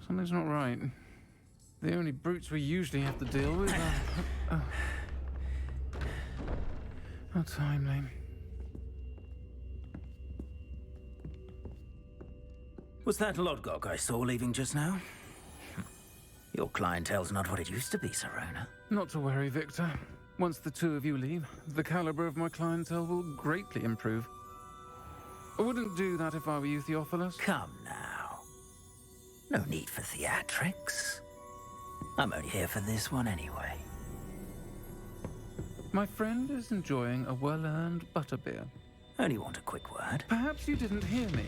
Something's not right. The only brutes we usually have to deal with are... How timely. Was that Lodgok I saw leaving just now? Your clientele's not what it used to be, Sirona. Not to worry, Victor. Once the two of you leave, the caliber of my clientele will greatly improve. I wouldn't do that if I were you, Theophilus. Come now. No need for theatrics. I'm only here for this one anyway. My friend is enjoying a well-earned butterbeer. Only want a quick word. Perhaps you didn't hear me.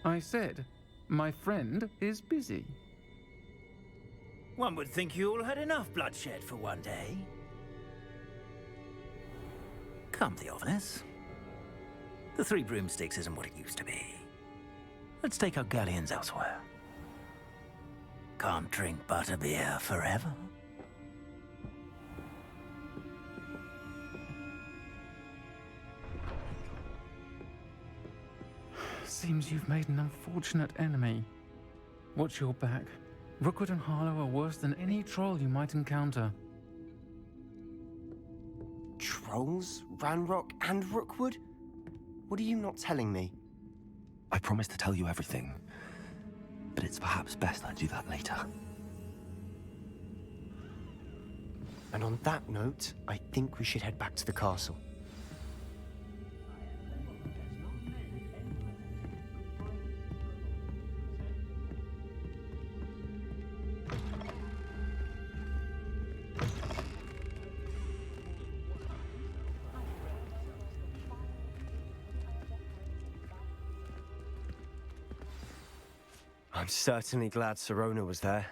I said, my friend is busy. One would think you all had enough bloodshed for one day. Come, Theophilus. The Three Broomsticks isn't what it used to be. Let's take our galleons elsewhere. Can't drink butterbeer forever. Seems you've made an unfortunate enemy. Watch your back. Rookwood and Harlow are worse than any troll you might encounter. Trolls? Ranrock and Rookwood? What are you not telling me? I promise to tell you everything, but it's perhaps best I do that later. And on that note, I think we should head back to the castle. I'm certainly glad Sirona was there.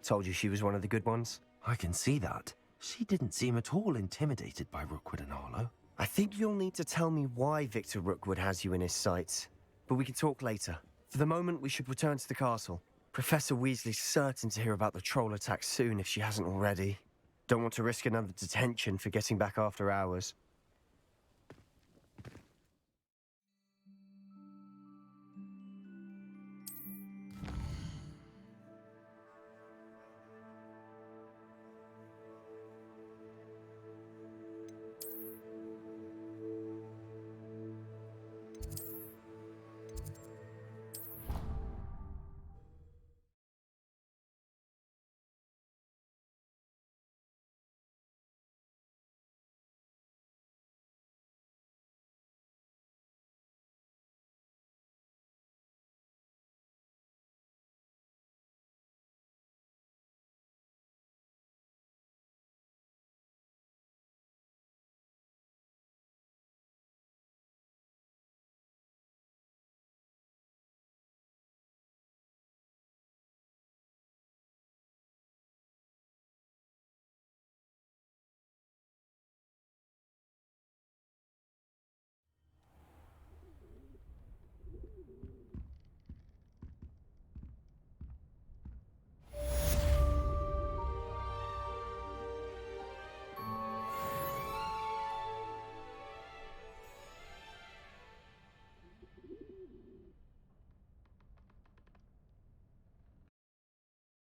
Told you she was one of the good ones. I can see that. She didn't seem at all intimidated by Rookwood and Harlow. I think you'll need to tell me why Victor Rookwood has you in his sights. But we can talk later. For the moment, we should return to the castle. Professor Weasley's certain to hear about the troll attack soon if she hasn't already. Don't want to risk another detention for getting back after hours.